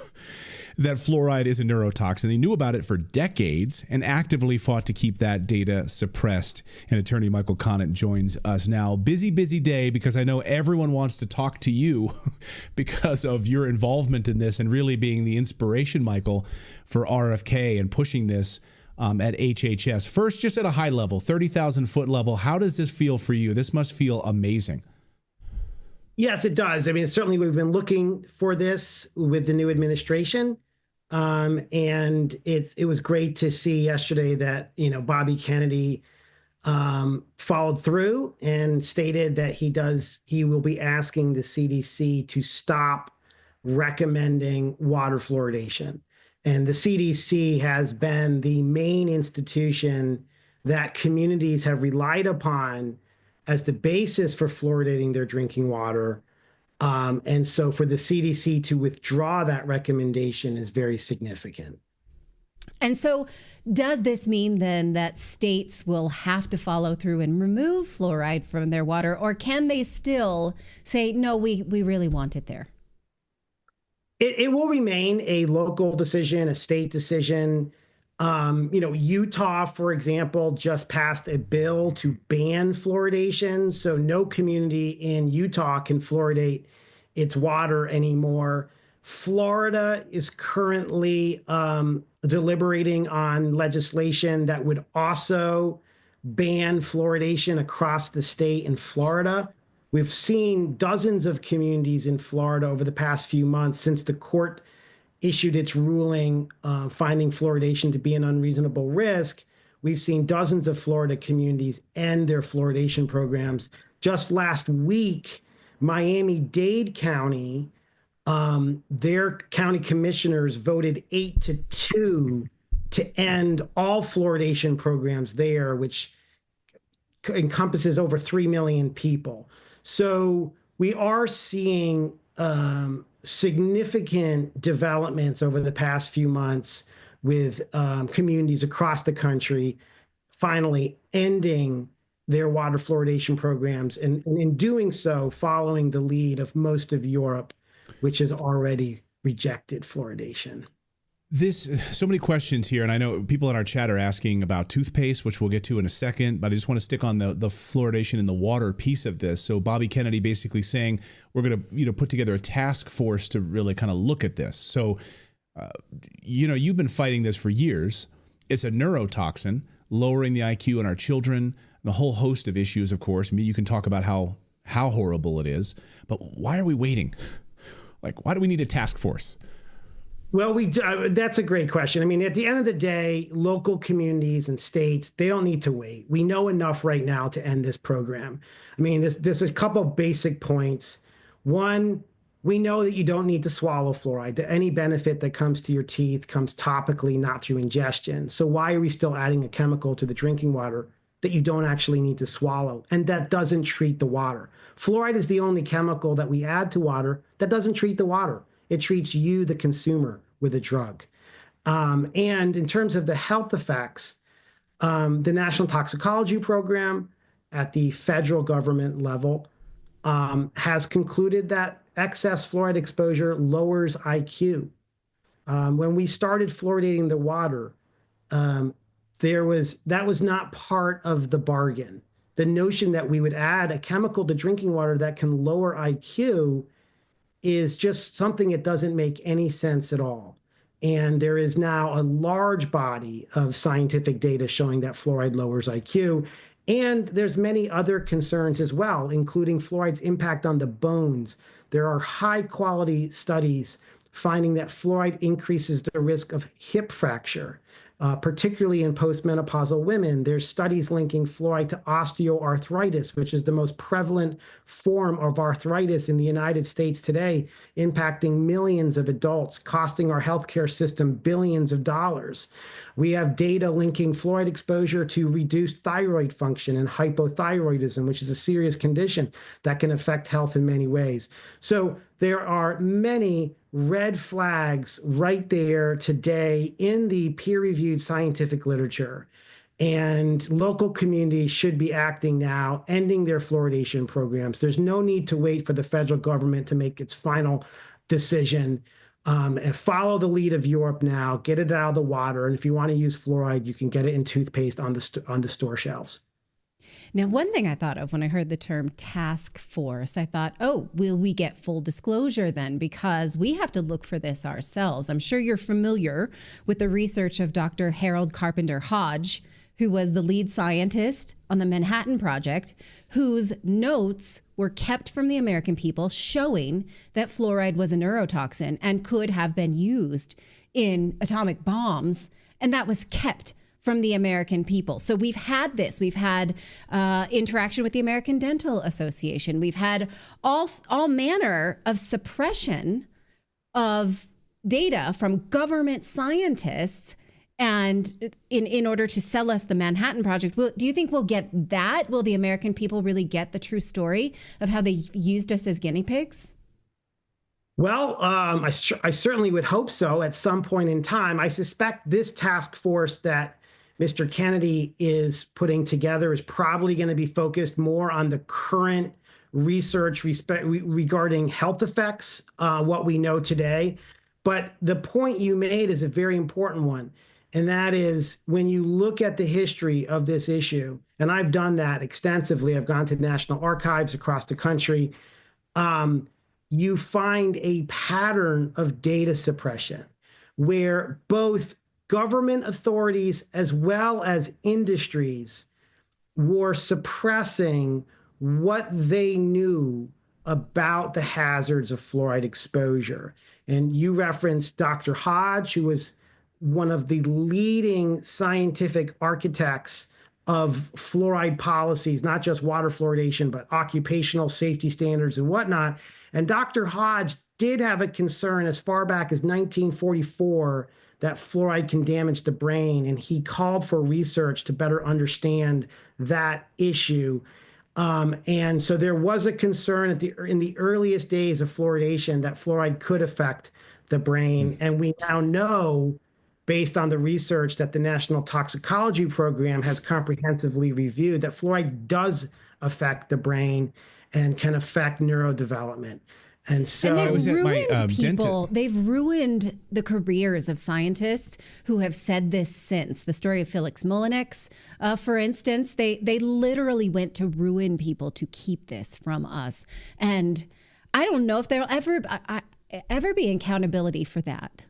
that fluoride is a neurotoxin. They knew about it for decades and actively fought to keep that data suppressed. And Attorney Michael Connett joins us now. Busy day, because I know everyone wants to talk to you because of your involvement in this and really being the inspiration, Michael, for RFK and pushing this at HHS. First, just at a high level, 30,000 foot level, how does this feel for you? This must feel amazing. Yes, it does. I mean, certainly we've been looking for this with the new administration. And it was great to see yesterday that, Bobby Kennedy followed through and stated that he will be asking the CDC to stop recommending water fluoridation. And the CDC has been the main institution that communities have relied upon as the basis for fluoridating their drinking water. And so for the CDC to withdraw that recommendation is very significant. And so does this mean then that states will have to follow through and remove fluoride from their water, or can they still say, no, we really want it there? It will remain a local decision, a state decision. Utah, for example, just passed a bill to ban fluoridation. So no community in Utah can fluoridate its water anymore. Florida is currently deliberating on legislation that would also ban fluoridation across the state in Florida. We've seen dozens of communities in Florida over the past few months since the court issued its ruling finding fluoridation to be an unreasonable risk. We've seen dozens of Florida communities end their fluoridation programs. Just last week, Miami-Dade County, their county commissioners voted 8-2 to end all fluoridation programs there, which encompasses over 3 million people. So we are seeing significant developments over the past few months with communities across the country finally ending their water fluoridation programs, and in doing so, following the lead of most of Europe, which has already rejected fluoridation. So many questions here, and I know people in our chat are asking about toothpaste, which we'll get to in a second, but I just want to stick on the fluoridation in the water piece of this. So Bobby Kennedy basically saying we're going to put together a task force to really kind of look at this. So you've been fighting this for years. It's a neurotoxin, lowering the IQ in our children, and a whole host of issues, of course. You can talk about how horrible it is, but why are we waiting? Like, why do we need a task force? Well, that's a great question. I mean, at the end of the day, local communities and states, they don't need to wait. We know enough right now to end this program. I mean, there's a couple basic points. One, we know that you don't need to swallow fluoride, that any benefit that comes to your teeth comes topically, not through ingestion. So why are we still adding a chemical to the drinking water that you don't actually need to swallow? And that doesn't treat the water. Fluoride is the only chemical that we add to water that doesn't treat the water. It treats you, the consumer, with a drug. And in terms of the health effects, the National Toxicology Program at the federal government level has concluded that excess fluoride exposure lowers IQ. When we started fluoridating the water, that was not part of the bargain. The notion that we would add a chemical to drinking water that can lower IQ is just something that doesn't make any sense at all. And there is now a large body of scientific data showing that fluoride lowers IQ. And there's many other concerns as well, including fluoride's impact on the bones. There are high quality studies finding that fluoride increases the risk of hip fracture, particularly in postmenopausal women. There's studies linking fluoride to osteoarthritis, which is the most prevalent form of arthritis in the United States today, impacting millions of adults, costing our healthcare system billions of dollars. We have data linking fluoride exposure to reduced thyroid function and hypothyroidism, which is a serious condition that can affect health in many ways. So there are many red flags right there today in the peer-reviewed scientific literature. And local communities should be acting now, ending their fluoridation programs. There's no need to wait for the federal government to make its final decision. And follow the lead of Europe now, get it out of the water. And if you want to use fluoride, you can get it in toothpaste on the store shelves. Now, one thing I thought of when I heard the term task force, I thought, oh, will we get full disclosure then? Because we have to look for this ourselves. I'm sure you're familiar with the research of Dr. Harold Carpenter Hodge, who was the lead scientist on the Manhattan Project, whose notes were kept from the American people showing that fluoride was a neurotoxin and could have been used in atomic bombs. And that was kept from the American people. So we've had this. We've had interaction with the American Dental Association. We've had all manner of suppression of data from government scientists, and in order to sell us the Manhattan Project. Do you think we'll get that? Will the American people really get the true story of how they used us as guinea pigs? Well, I certainly would hope so at some point in time. I suspect this task force that Mr. Kennedy is putting together is probably going to be focused more on the current research regarding health effects, what we know today. But the point you made is a very important one. And that is, when you look at the history of this issue, and I've done that extensively, I've gone to national archives across the country, you find a pattern of data suppression where both government authorities as well as industries were suppressing what they knew about the hazards of fluoride exposure. And you referenced Dr. Hodge, who was one of the leading scientific architects of fluoride policies, not just water fluoridation, but occupational safety standards and whatnot. And Dr. Hodge did have a concern as far back as 1944 that fluoride can damage the brain, and he called for research to better understand that issue. And so there was a concern in the earliest days of fluoridation that fluoride could affect the brain. And we now know, based on the research that the National Toxicology Program has comprehensively reviewed, that fluoride does affect the brain and can affect neurodevelopment. And so and they've ruined people. They've ruined the careers of scientists who have said this since. The story of Felix Mullinex, for instance, they literally went to ruin people to keep this from us. And I don't know if there'll ever be accountability for that.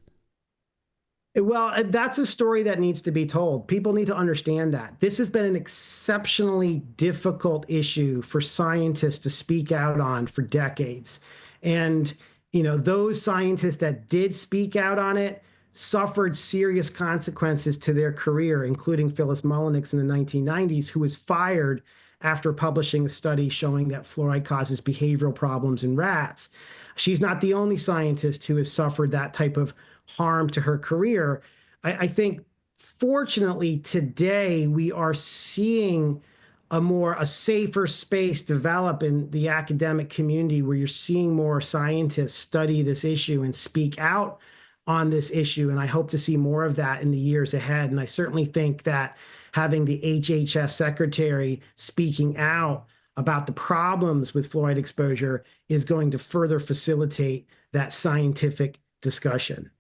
Well, that's a story that needs to be told. People need to understand that. This has been an exceptionally difficult issue for scientists to speak out on for decades. And, you know, those scientists that did speak out on it suffered serious consequences to their career, including Phyllis Mullinex in the 1990s, who was fired after publishing a study showing that fluoride causes behavioral problems in rats. She's not the only scientist who has suffered that type of harm to her career. I think, fortunately, today we are seeing a safer space develop in the academic community, where you're seeing more scientists study this issue and speak out on this issue. And I hope to see more of that in the years ahead. And I certainly think that having the HHS secretary speaking out about the problems with fluoride exposure is going to further facilitate that scientific discussion.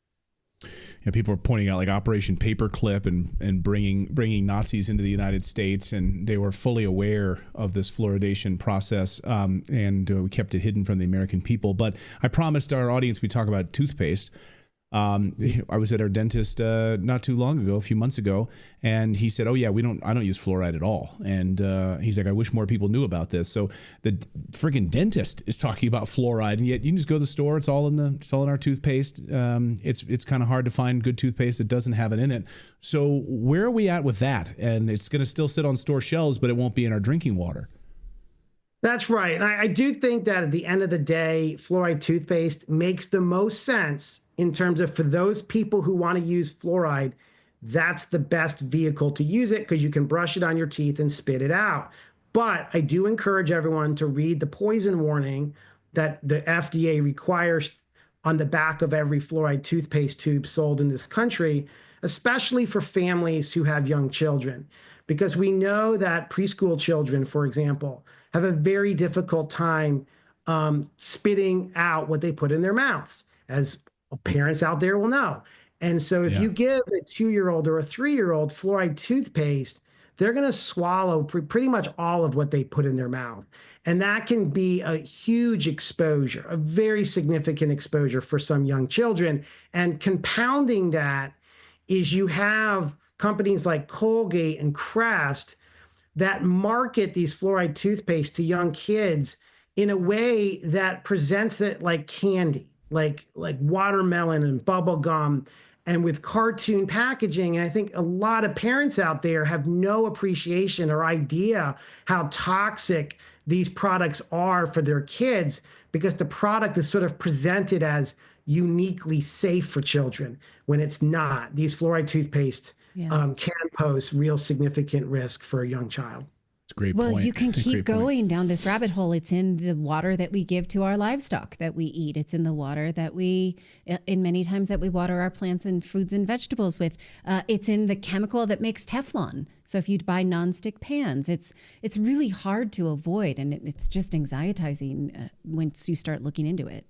Yeah, people are pointing out like Operation Paperclip and bringing Nazis into the United States, and they were fully aware of this fluoridation process, and we kept it hidden from the American people. But I promised our audience we'd talk about toothpaste. I was at our dentist not too long ago, a few months ago, and he said, "Oh yeah, I don't use fluoride at all." And he's like, "I wish more people knew about this." So the freaking dentist is talking about fluoride, and yet you can just go to the store. It's all in our toothpaste. It's kind of hard to find good toothpaste that doesn't have it in it. So where are we at with that? And it's going to still sit on store shelves, but it won't be in our drinking water. That's right. And I do think that at the end of the day, fluoride toothpaste makes the most sense in terms of, for those people who want to use fluoride, that's the best vehicle to use it, because you can brush it on your teeth and spit it out. But I do encourage everyone to read the poison warning that the FDA requires on the back of every fluoride toothpaste tube sold in this country, especially for families who have young children. Because we know that preschool children, for example, have a very difficult time spitting out what they put in their mouths, as parents out there will know. And so if you give a 2-year-old or a 3-year-old fluoride toothpaste, they're going to swallow pretty much all of what they put in their mouth. And that can be a huge exposure, a very significant exposure for some young children. And compounding that is you have companies like Colgate and Crest that market these fluoride toothpaste to young kids in a way that presents it like candy, like watermelon and bubble gum, and with cartoon packaging. And I think a lot of parents out there have no appreciation or idea how toxic these products are for their kids, because the product is sort of presented as uniquely safe for children when it's not. These fluoride toothpastes can pose real significant risk for a young child. It's a great point. Well, you can That's keep going down this rabbit hole. It's in the water that we give to our livestock that we eat. It's in the water that in many times that we water our plants and foods and vegetables with. It's in the chemical that makes Teflon. So if you buy nonstick pans, it's really hard to avoid, and it's just anxietizing once you start looking into it.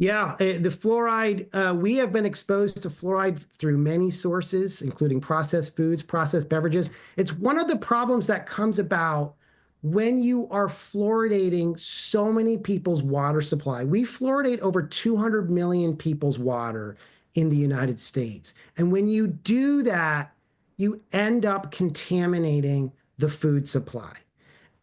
Yeah, the fluoride, we have been exposed to fluoride through many sources, including processed foods, processed beverages. It's one of the problems that comes about when you are fluoridating so many people's water supply. We fluoridate over 200 million people's water in the United States. And when you do that, you end up contaminating the food supply.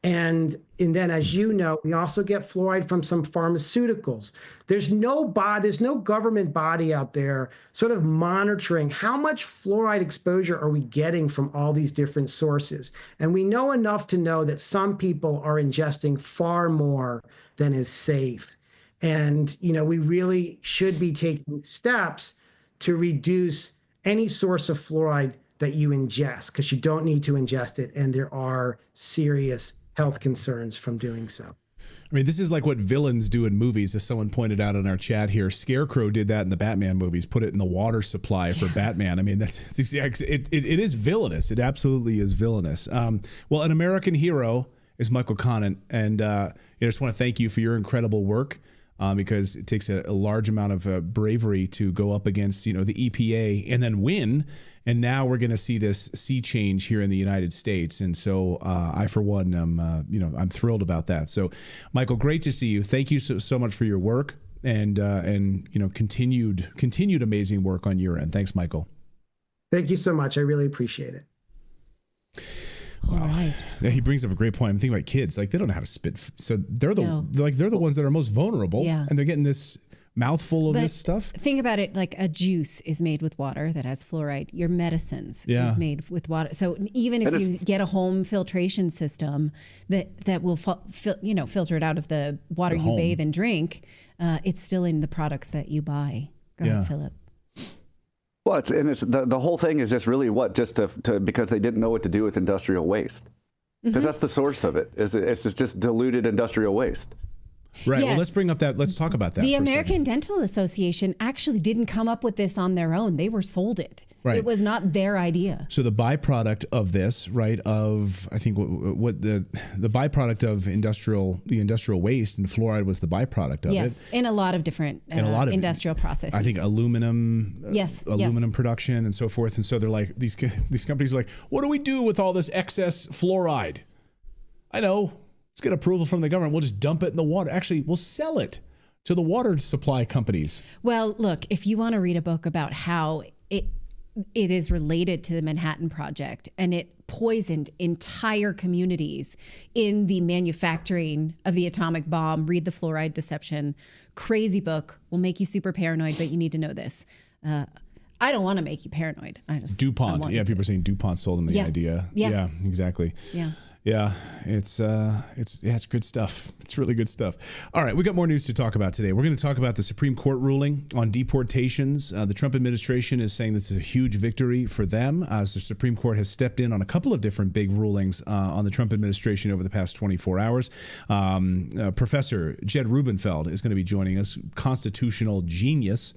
And then, as you know, we also get fluoride from some pharmaceuticals. There's no government body out there sort of monitoring how much fluoride exposure are we getting from all these different sources. And we know enough to know that some people are ingesting far more than is safe. And, we really should be taking steps to reduce any source of fluoride that you ingest, because you don't need to ingest it. And there are serious health concerns from doing so. I mean, this is like what villains do in movies, as someone pointed out in our chat here. Scarecrow did that in the Batman movies, put it in the water supply for Batman. I mean, it is villainous. It absolutely is villainous. Well, an American hero is Michael Conant, and I just want to thank you for your incredible work, because it takes a large amount of bravery to go up against, the EPA and then win. And now we're going to see this sea change here in the United States. And so I, for one, I'm thrilled about that. So, Michael, great to see you. Thank you so much for your work and continued amazing work on your end. Thanks, Michael. Thank you so much. I really appreciate it. All right. Yeah, he brings up a great point. I'm thinking about kids. Like, they don't know how to spit. So they're the ones that are most vulnerable. Yeah. And they're getting this mouthful of this stuff. Think about it like a juice is made with water that has fluoride. Your medicines is made with water. So even if you get a home filtration system that will filter it out of the water you bathe and drink, it's still in the products that you buy. Go ahead, Philip. Well, the whole thing is just really because they didn't know what to do with industrial waste, because that's the source of it. It's just diluted industrial waste. Right. Yes. Well, let's talk about that. The American Dental Association actually didn't come up with this on their own. They were sold it. Right. It was not their idea. So the byproduct of this, right, I think what the byproduct of the industrial waste, and fluoride was the byproduct of it. Yes, in a lot of different industrial processes. I think aluminum production and so forth. And so they're like, these companies are like, what do we do with all this excess fluoride? I know. Let's get approval from the government. We'll just dump it in the water. Actually, we'll sell it to the water supply companies. Well, look, if you want to read a book about how it is related to the Manhattan Project and it poisoned entire communities in the manufacturing of the atomic bomb, read The Fluoride Deception. Crazy book, will make you super paranoid, but you need to know this. I don't want to make you paranoid. DuPont. Yeah, people are saying DuPont sold them the idea. Yeah, exactly. Yeah, it's good stuff. It's really good stuff. All right, we got more news to talk about today. We're going to talk about the Supreme Court ruling on deportations. The Trump administration is saying this is a huge victory for them, as the Supreme Court has stepped in on a couple of different big rulings on the Trump administration over the past 24 hours. Professor Jed Rubenfeld is going to be joining us, constitutional genius.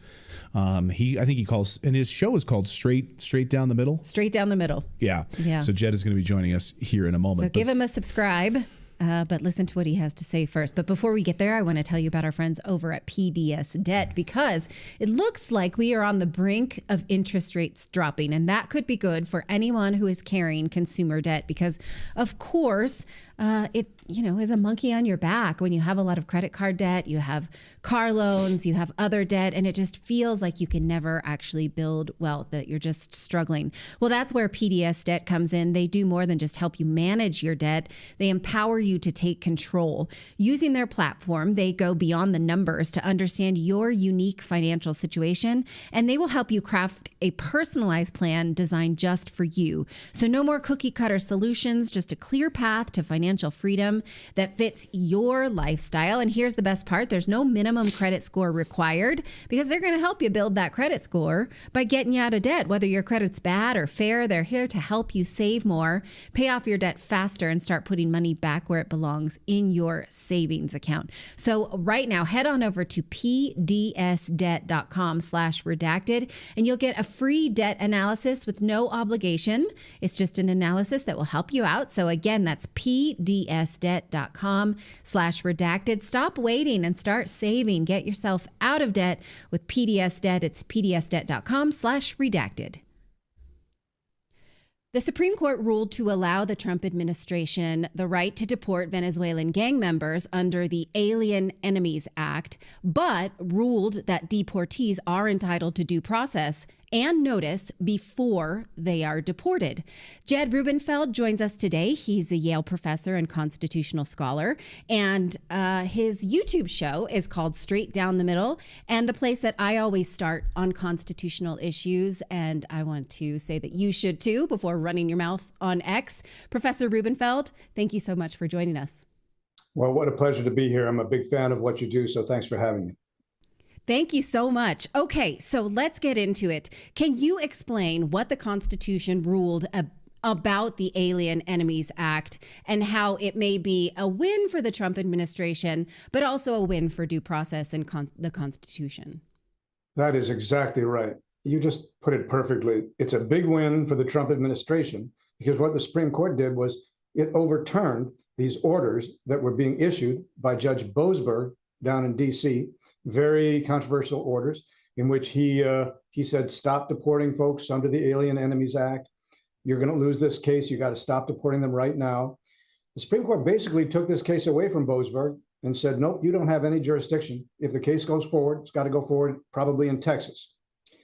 I think he calls, and his show is called Straight Down the Middle. Straight Down the Middle. Yeah. So Jed is going to be joining us here in a moment. So give him a subscribe, but listen to what he has to say first. But before we get there, I want to tell you about our friends over at PDS Debt, because it looks like we are on the brink of interest rates dropping, and that could be good for anyone who is carrying consumer debt, because of course it is a monkey on your back when you have a lot of credit card debt, you have car loans, you have other debt, and it just feels like you can never actually build wealth, that you're just struggling. Well, that's where PDS Debt comes in. They do more than just help you manage your debt. They empower you to take control. Using their platform, they go beyond the numbers to understand your unique financial situation, and they will help you craft a personalized plan designed just for you. So no more cookie cutter solutions, just a clear path to financial freedom that fits your lifestyle. And here's the best part. There's no minimum credit score required, because they're going to help you build that credit score by getting you out of debt. Whether your credit's bad or fair, they're here to help you save more, pay off your debt faster, and start putting money back where it belongs, in your savings account. So right now, head on over to pdsdebt.com/redacted, and you'll get a free debt analysis with no obligation. It's just an analysis that will help you out. So again, that's pdsdebt.com/redacted. Stop waiting and start saving. Get yourself out of debt with PDS Debt. It's pdsdebt.com/redacted. The Supreme Court ruled to allow the Trump administration the right to deport Venezuelan gang members under the Alien Enemies Act, but ruled that deportees are entitled to due process and notice before they are deported. Jed Rubenfeld joins us today. He's a Yale professor and constitutional scholar, and his YouTube show is called Straight Down the Middle, and the place that I always start on constitutional issues, and I want to say that you should too before running your mouth on X. Professor Rubenfeld, thank you so much for joining us. Well, what a pleasure to be here. I'm a big fan of what you do, so thanks for having me. Thank you so much. Okay, so let's get into it. Can you explain what the Constitution ruled about the Alien Enemies Act and how it may be a win for the Trump administration, but also a win for due process and the Constitution? That is exactly right. You just put it perfectly. It's a big win for the Trump administration, because what the Supreme Court did was it overturned these orders that were being issued by Judge Boasberg down in D.C., very controversial orders in which he said, stop deporting folks under the Alien Enemies Act. You're going to lose this case. You got to stop deporting them right now. The Supreme Court basically took this case away from Boasberg and said, nope, you don't have any jurisdiction. If the case goes forward, it's got to go forward, probably in Texas.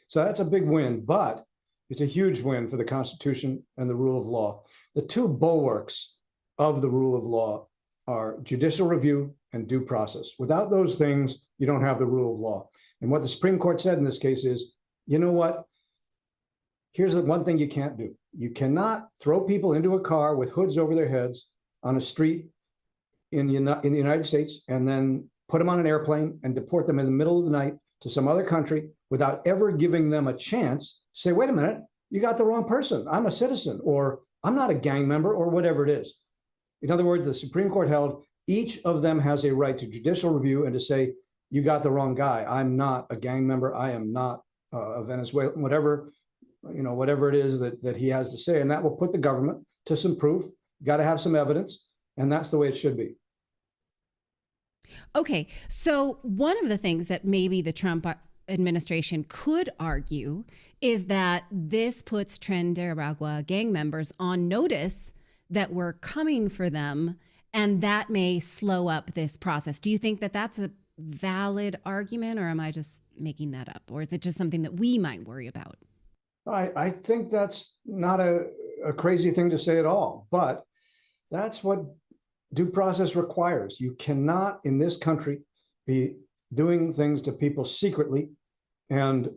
So that's a big win, but it's a huge win for the Constitution and the rule of law. The two bulwarks of the rule of law are judicial review and due process. Without those things, you don't have the rule of law. And what the Supreme Court said in this case is, you know what? Here's the one thing you can't do. You cannot throw people into a car with hoods over their heads on a street in the United States and then put them on an airplane and deport them in the middle of the night to some other country without ever giving them a chance. Say, wait a minute, you got the wrong person. I'm a citizen, or I'm not a gang member, or whatever it is. In other words, the Supreme Court held each of them has a right to judicial review and to say, you got the wrong guy. I'm not a gang member. I am not a Venezuelan, whatever it is that he has to say. And that will put the government to some proof. You got to have some evidence. And that's the way it should be. Okay. So one of the things that maybe the Trump administration could argue is that this puts Trinidad gang members on notice that we're coming for them, and that may slow up this process. Do you think that that's a valid argument, or am I just making that up? Or is it just something that we might worry about? I think that's not a crazy thing to say at all, but that's what due process requires. You cannot, in this country, be doing things to people secretly and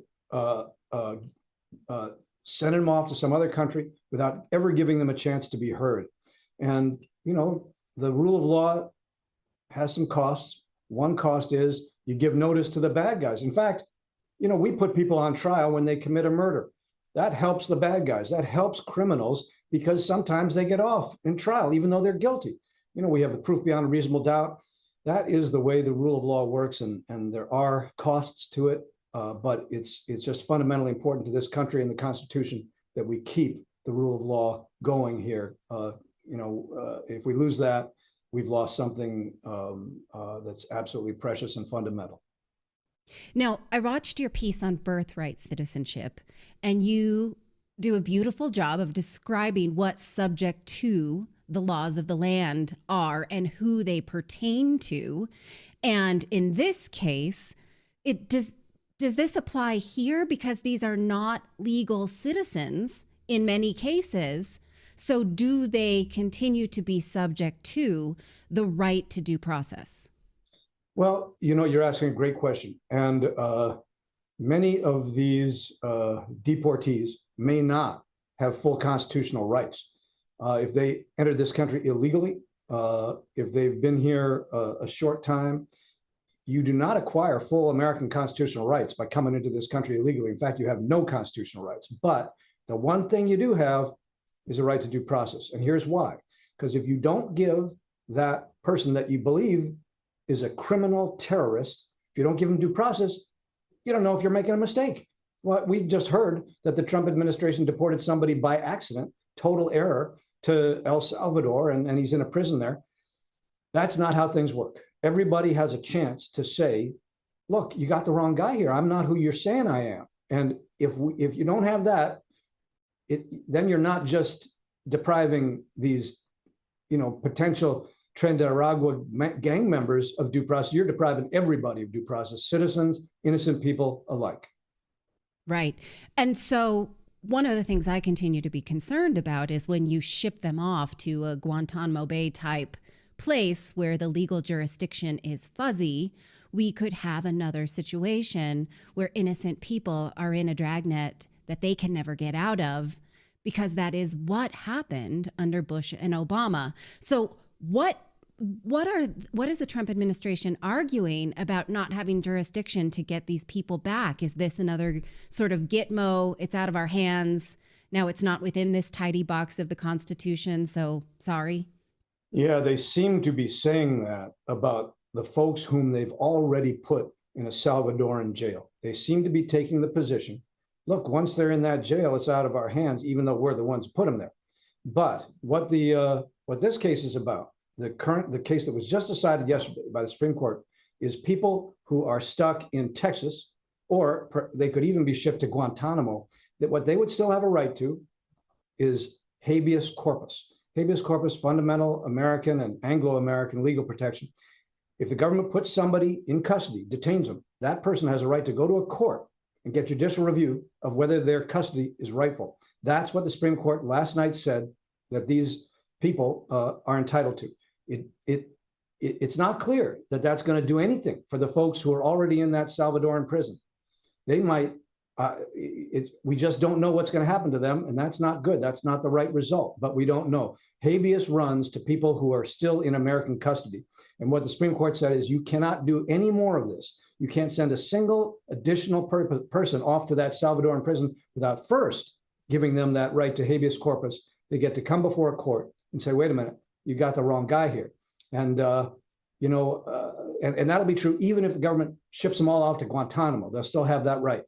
sending them off to some other country without ever giving them a chance to be heard. And, you know, the rule of law has some costs. One cost is you give notice to the bad guys. In fact, you know, we put people on trial when they commit a murder. That helps the bad guys. That helps criminals because sometimes they get off in trial, even though they're guilty. You know, we have the proof beyond a reasonable doubt. That is the way the rule of law works, and there are costs to it. But it's just fundamentally important to this country and the Constitution that we keep the rule of law going here. If we lose that, we've lost something that's absolutely precious and fundamental. Now, I watched your piece on birthright citizenship, and you do a beautiful job of describing what's subject to the laws of the land are and who they pertain to. And in this case, does this apply here? Because these are not legal citizens in many cases. So do they continue to be subject to the right to due process? Well, you know, you're asking a great question. And many of these deportees may not have full constitutional rights. If they entered this country illegally, if they've been here a short time, you do not acquire full American constitutional rights by coming into this country illegally. In fact, you have no constitutional rights. But the one thing you do have is a right to due process. And here's why. Because if you don't give that person that you believe is a criminal terrorist, if you don't give them due process, you don't know if you're making a mistake. Well, we just heard that the Trump administration deported somebody by accident, total error, to El Salvador, and he's in a prison there. That's not how things work. Everybody has a chance to say, look, you got the wrong guy here. I'm not who you're saying I am. And if you don't have that, then you're not just depriving these, potential Trinidad gang members of due process. You're depriving everybody of due process, citizens, innocent people alike. Right. And so one of the things I continue to be concerned about is when you ship them off to a Guantanamo Bay type place where the legal jurisdiction is fuzzy, we could have another situation where innocent people are in a dragnet that they can never get out of, because that is what happened under Bush and Obama. So what is the Trump administration arguing about not having jurisdiction to get these people back? Is this another sort of gitmo? It's out of our hands. Now it's not within this tidy box of the Constitution. So sorry. Yeah, they seem to be saying that about the folks whom they've already put in a Salvadoran jail. They seem to be taking the position, look, once they're in that jail, it's out of our hands, even though we're the ones who put them there. But what this case is about, the case that was just decided yesterday by the Supreme Court, is people who are stuck in Texas, or they could even be shipped to Guantanamo, that what they would still have a right to is habeas corpus. Habeas corpus, fundamental American and Anglo-American legal protection. If the government puts somebody in custody, detains them, that person has a right to go to a court and get judicial review of whether their custody is rightful. That's what the Supreme Court last night said that these people are entitled to. It's not clear that that's going to do anything for the folks who are already in that Salvadoran prison. They might, we just don't know what's going to happen to them, and that's not good. That's not the right result, but we don't know. Habeas runs to people who are still in American custody. And what the Supreme Court said is you cannot do any more of this. You can't send a single additional person off to that Salvadoran prison without first giving them that right to habeas corpus. They get to come before a court and say, wait a minute, you got the wrong guy here. And, and that'll be true even if the government ships them all out to Guantanamo. They'll still have that right.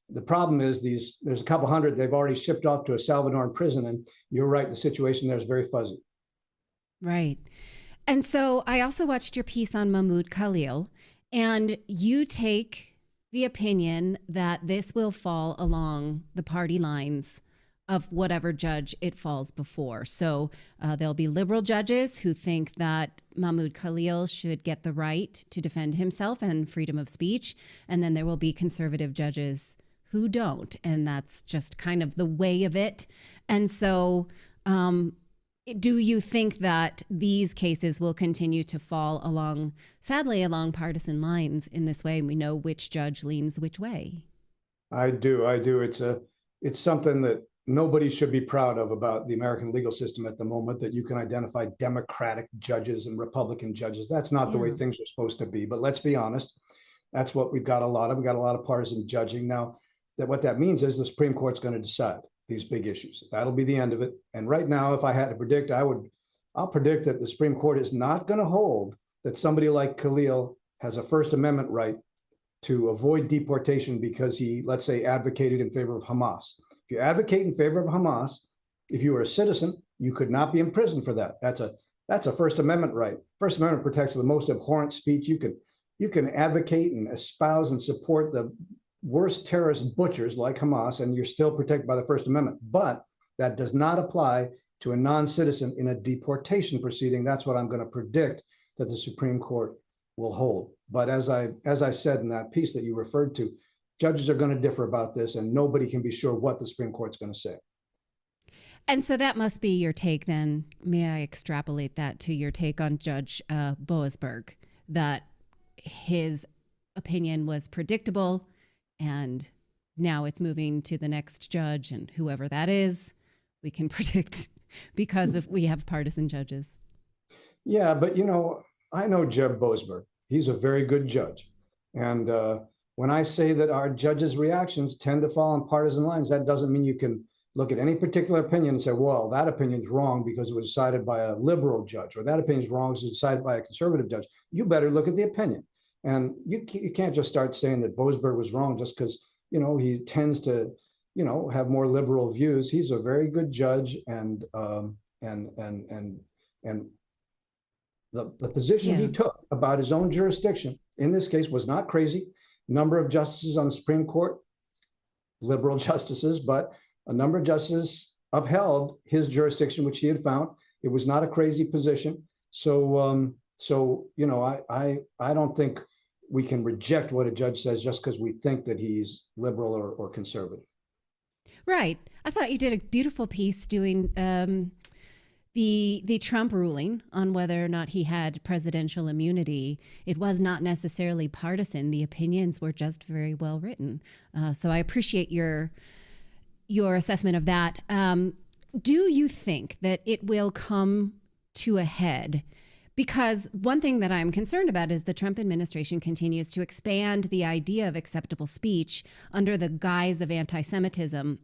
The problem is there's a couple hundred they've already shipped off to a Salvadoran prison. And you're right, the situation there is very fuzzy. Right. And so I also watched your piece on Mahmoud Khalil, and you take the opinion that this will fall along the party lines of whatever judge it falls before. So there'll be liberal judges who think that Mahmoud Khalil should get the right to defend himself and freedom of speech. And then there will be conservative judges who don't. And that's just kind of the way of it. And so do you think that these cases will continue to fall sadly, along partisan lines in this way? And we know which judge leans which way. I do. It's something that nobody should be proud of about the American legal system at the moment, that you can identify Democratic judges and Republican judges. That's not the way things are supposed to be. But let's be honest, that's what we've got a lot of. We've got a lot of partisan judging now. What that means is the Supreme Court's going to decide these big issues. That'll be the end of it. And right now, if I had to predict, I'll predict that the Supreme Court is not going to hold that somebody like Khalil has a First Amendment right to avoid deportation because he, let's say, advocated in favor of Hamas. If you advocate in favor of Hamas, if you were a citizen, you could not be imprisoned for that. That's a First Amendment right. First Amendment protects the most abhorrent speech. You can advocate and espouse and support the worst terrorist butchers like Hamas, and you're still protected by the First Amendment. But that does not apply to a non-citizen in a deportation proceeding. That's what I'm going to predict that the Supreme Court will hold. But as I said in that piece that you referred to, judges are going to differ about this, and nobody can be sure what the Supreme Court's going to say. And so that must be your take then. May I extrapolate that to your take on Judge Boasberg, that his opinion was predictable and now it's moving to the next judge, and whoever that is, we can predict because we have partisan judges. Yeah, but I know Jeb Boasberg. He's a very good judge. And when I say that our judges' reactions tend to fall on partisan lines, that doesn't mean you can look at any particular opinion and say, well, that opinion's wrong because it was decided by a liberal judge, or that opinion's wrong because it was decided by a conservative judge. You better look at the opinion. And you can't just start saying that Boasberg was wrong just because, he tends to, have more liberal views. He's a very good judge, and the position he took about his own jurisdiction in this case was not crazy. Number of justices on the Supreme Court, liberal justices, but a number of justices upheld his jurisdiction, which he had found. It was not a crazy position. So I don't think we can reject what a judge says just because we think that he's liberal or conservative. Right. I thought you did a beautiful piece doing the Trump ruling on whether or not he had presidential immunity. It was not necessarily partisan. The opinions were just very well written. So I appreciate your assessment of that. Do you think that it will come to a head? Because one thing that I'm concerned about is the Trump administration continues to expand the idea of acceptable speech under the guise of anti-Semitism.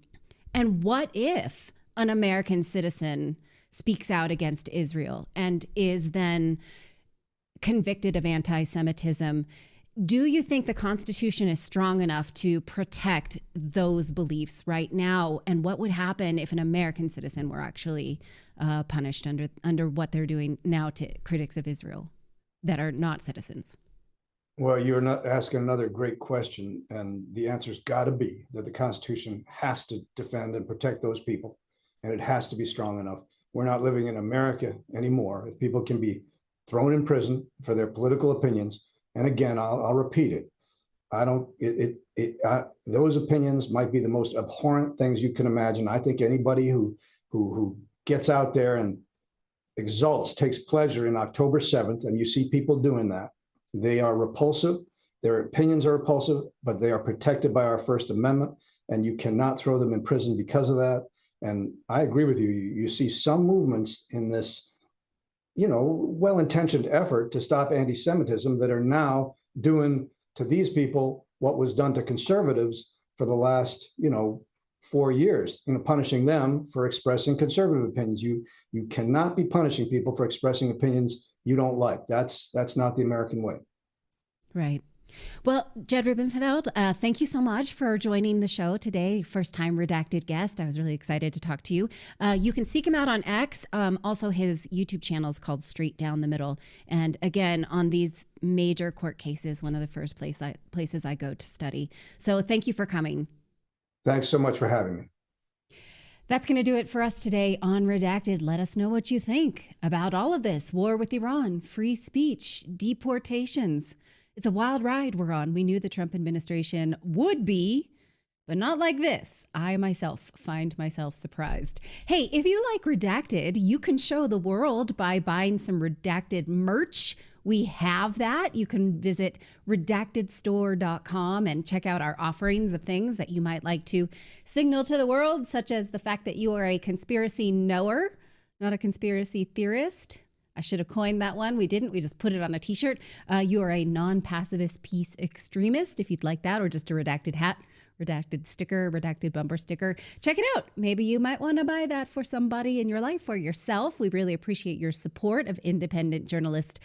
And what if an American citizen speaks out against Israel and is then convicted of anti-Semitism? Do you think the Constitution is strong enough to protect those beliefs right now? And what would happen if an American citizen were actually punished under what they're doing now to critics of Israel that are not citizens? Well, you're not asking another great question. And the answer's got to be that the Constitution has to defend and protect those people. And it has to be strong enough. We're not living in America anymore if people can be thrown in prison for their political opinions. And again, I'll repeat it. Those opinions might be the most abhorrent things you can imagine. I think anybody who gets out there and exults, takes pleasure in October 7th, and you see people doing that, they are repulsive. Their opinions are repulsive, but they are protected by our First Amendment, and you cannot throw them in prison because of that. And I agree with you. You see some movements in this, well-intentioned effort to stop anti-Semitism that are now doing to these people what was done to conservatives for the last, 4 years, punishing them for expressing conservative opinions. You cannot be punishing people for expressing opinions you don't like. That's not the American way. Right. Well, Jed Rubenfeld, thank you so much for joining the show today. First time redacted guest. I was really excited to talk to you. You can seek him out on X. Also, his YouTube channel is called Straight Down the Middle. And again, on these major court cases, one of the first places I go to study. So thank you for coming. Thanks so much for having me. That's going to do it for us today on Redacted. Let us know what you think about all of this. War with Iran, free speech, deportations. It's a wild ride we're on. We knew the Trump administration would be, but not like this. I myself find myself surprised. Hey, if you like Redacted, you can show the world by buying some Redacted merch. We have that. You can visit redactedstore.com and check out our offerings of things that you might like to signal to the world, such as the fact that you are a conspiracy knower, not a conspiracy theorist. I should have coined that one. We didn't. We just put it on a t-shirt. You are a non-pacifist peace extremist, if you'd like that, or just a redacted hat, redacted sticker, redacted bumper sticker. Check it out. Maybe you might want to buy that for somebody in your life or yourself. We really appreciate your support of independent journalists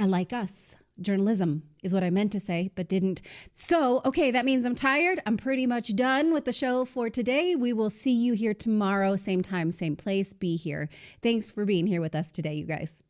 like us. Journalism is what I meant to say, but didn't. So, okay, that means I'm tired. I'm pretty much done with the show for today. We will see you here tomorrow, same time, same place. Be here. Thanks for being here with us today, you guys.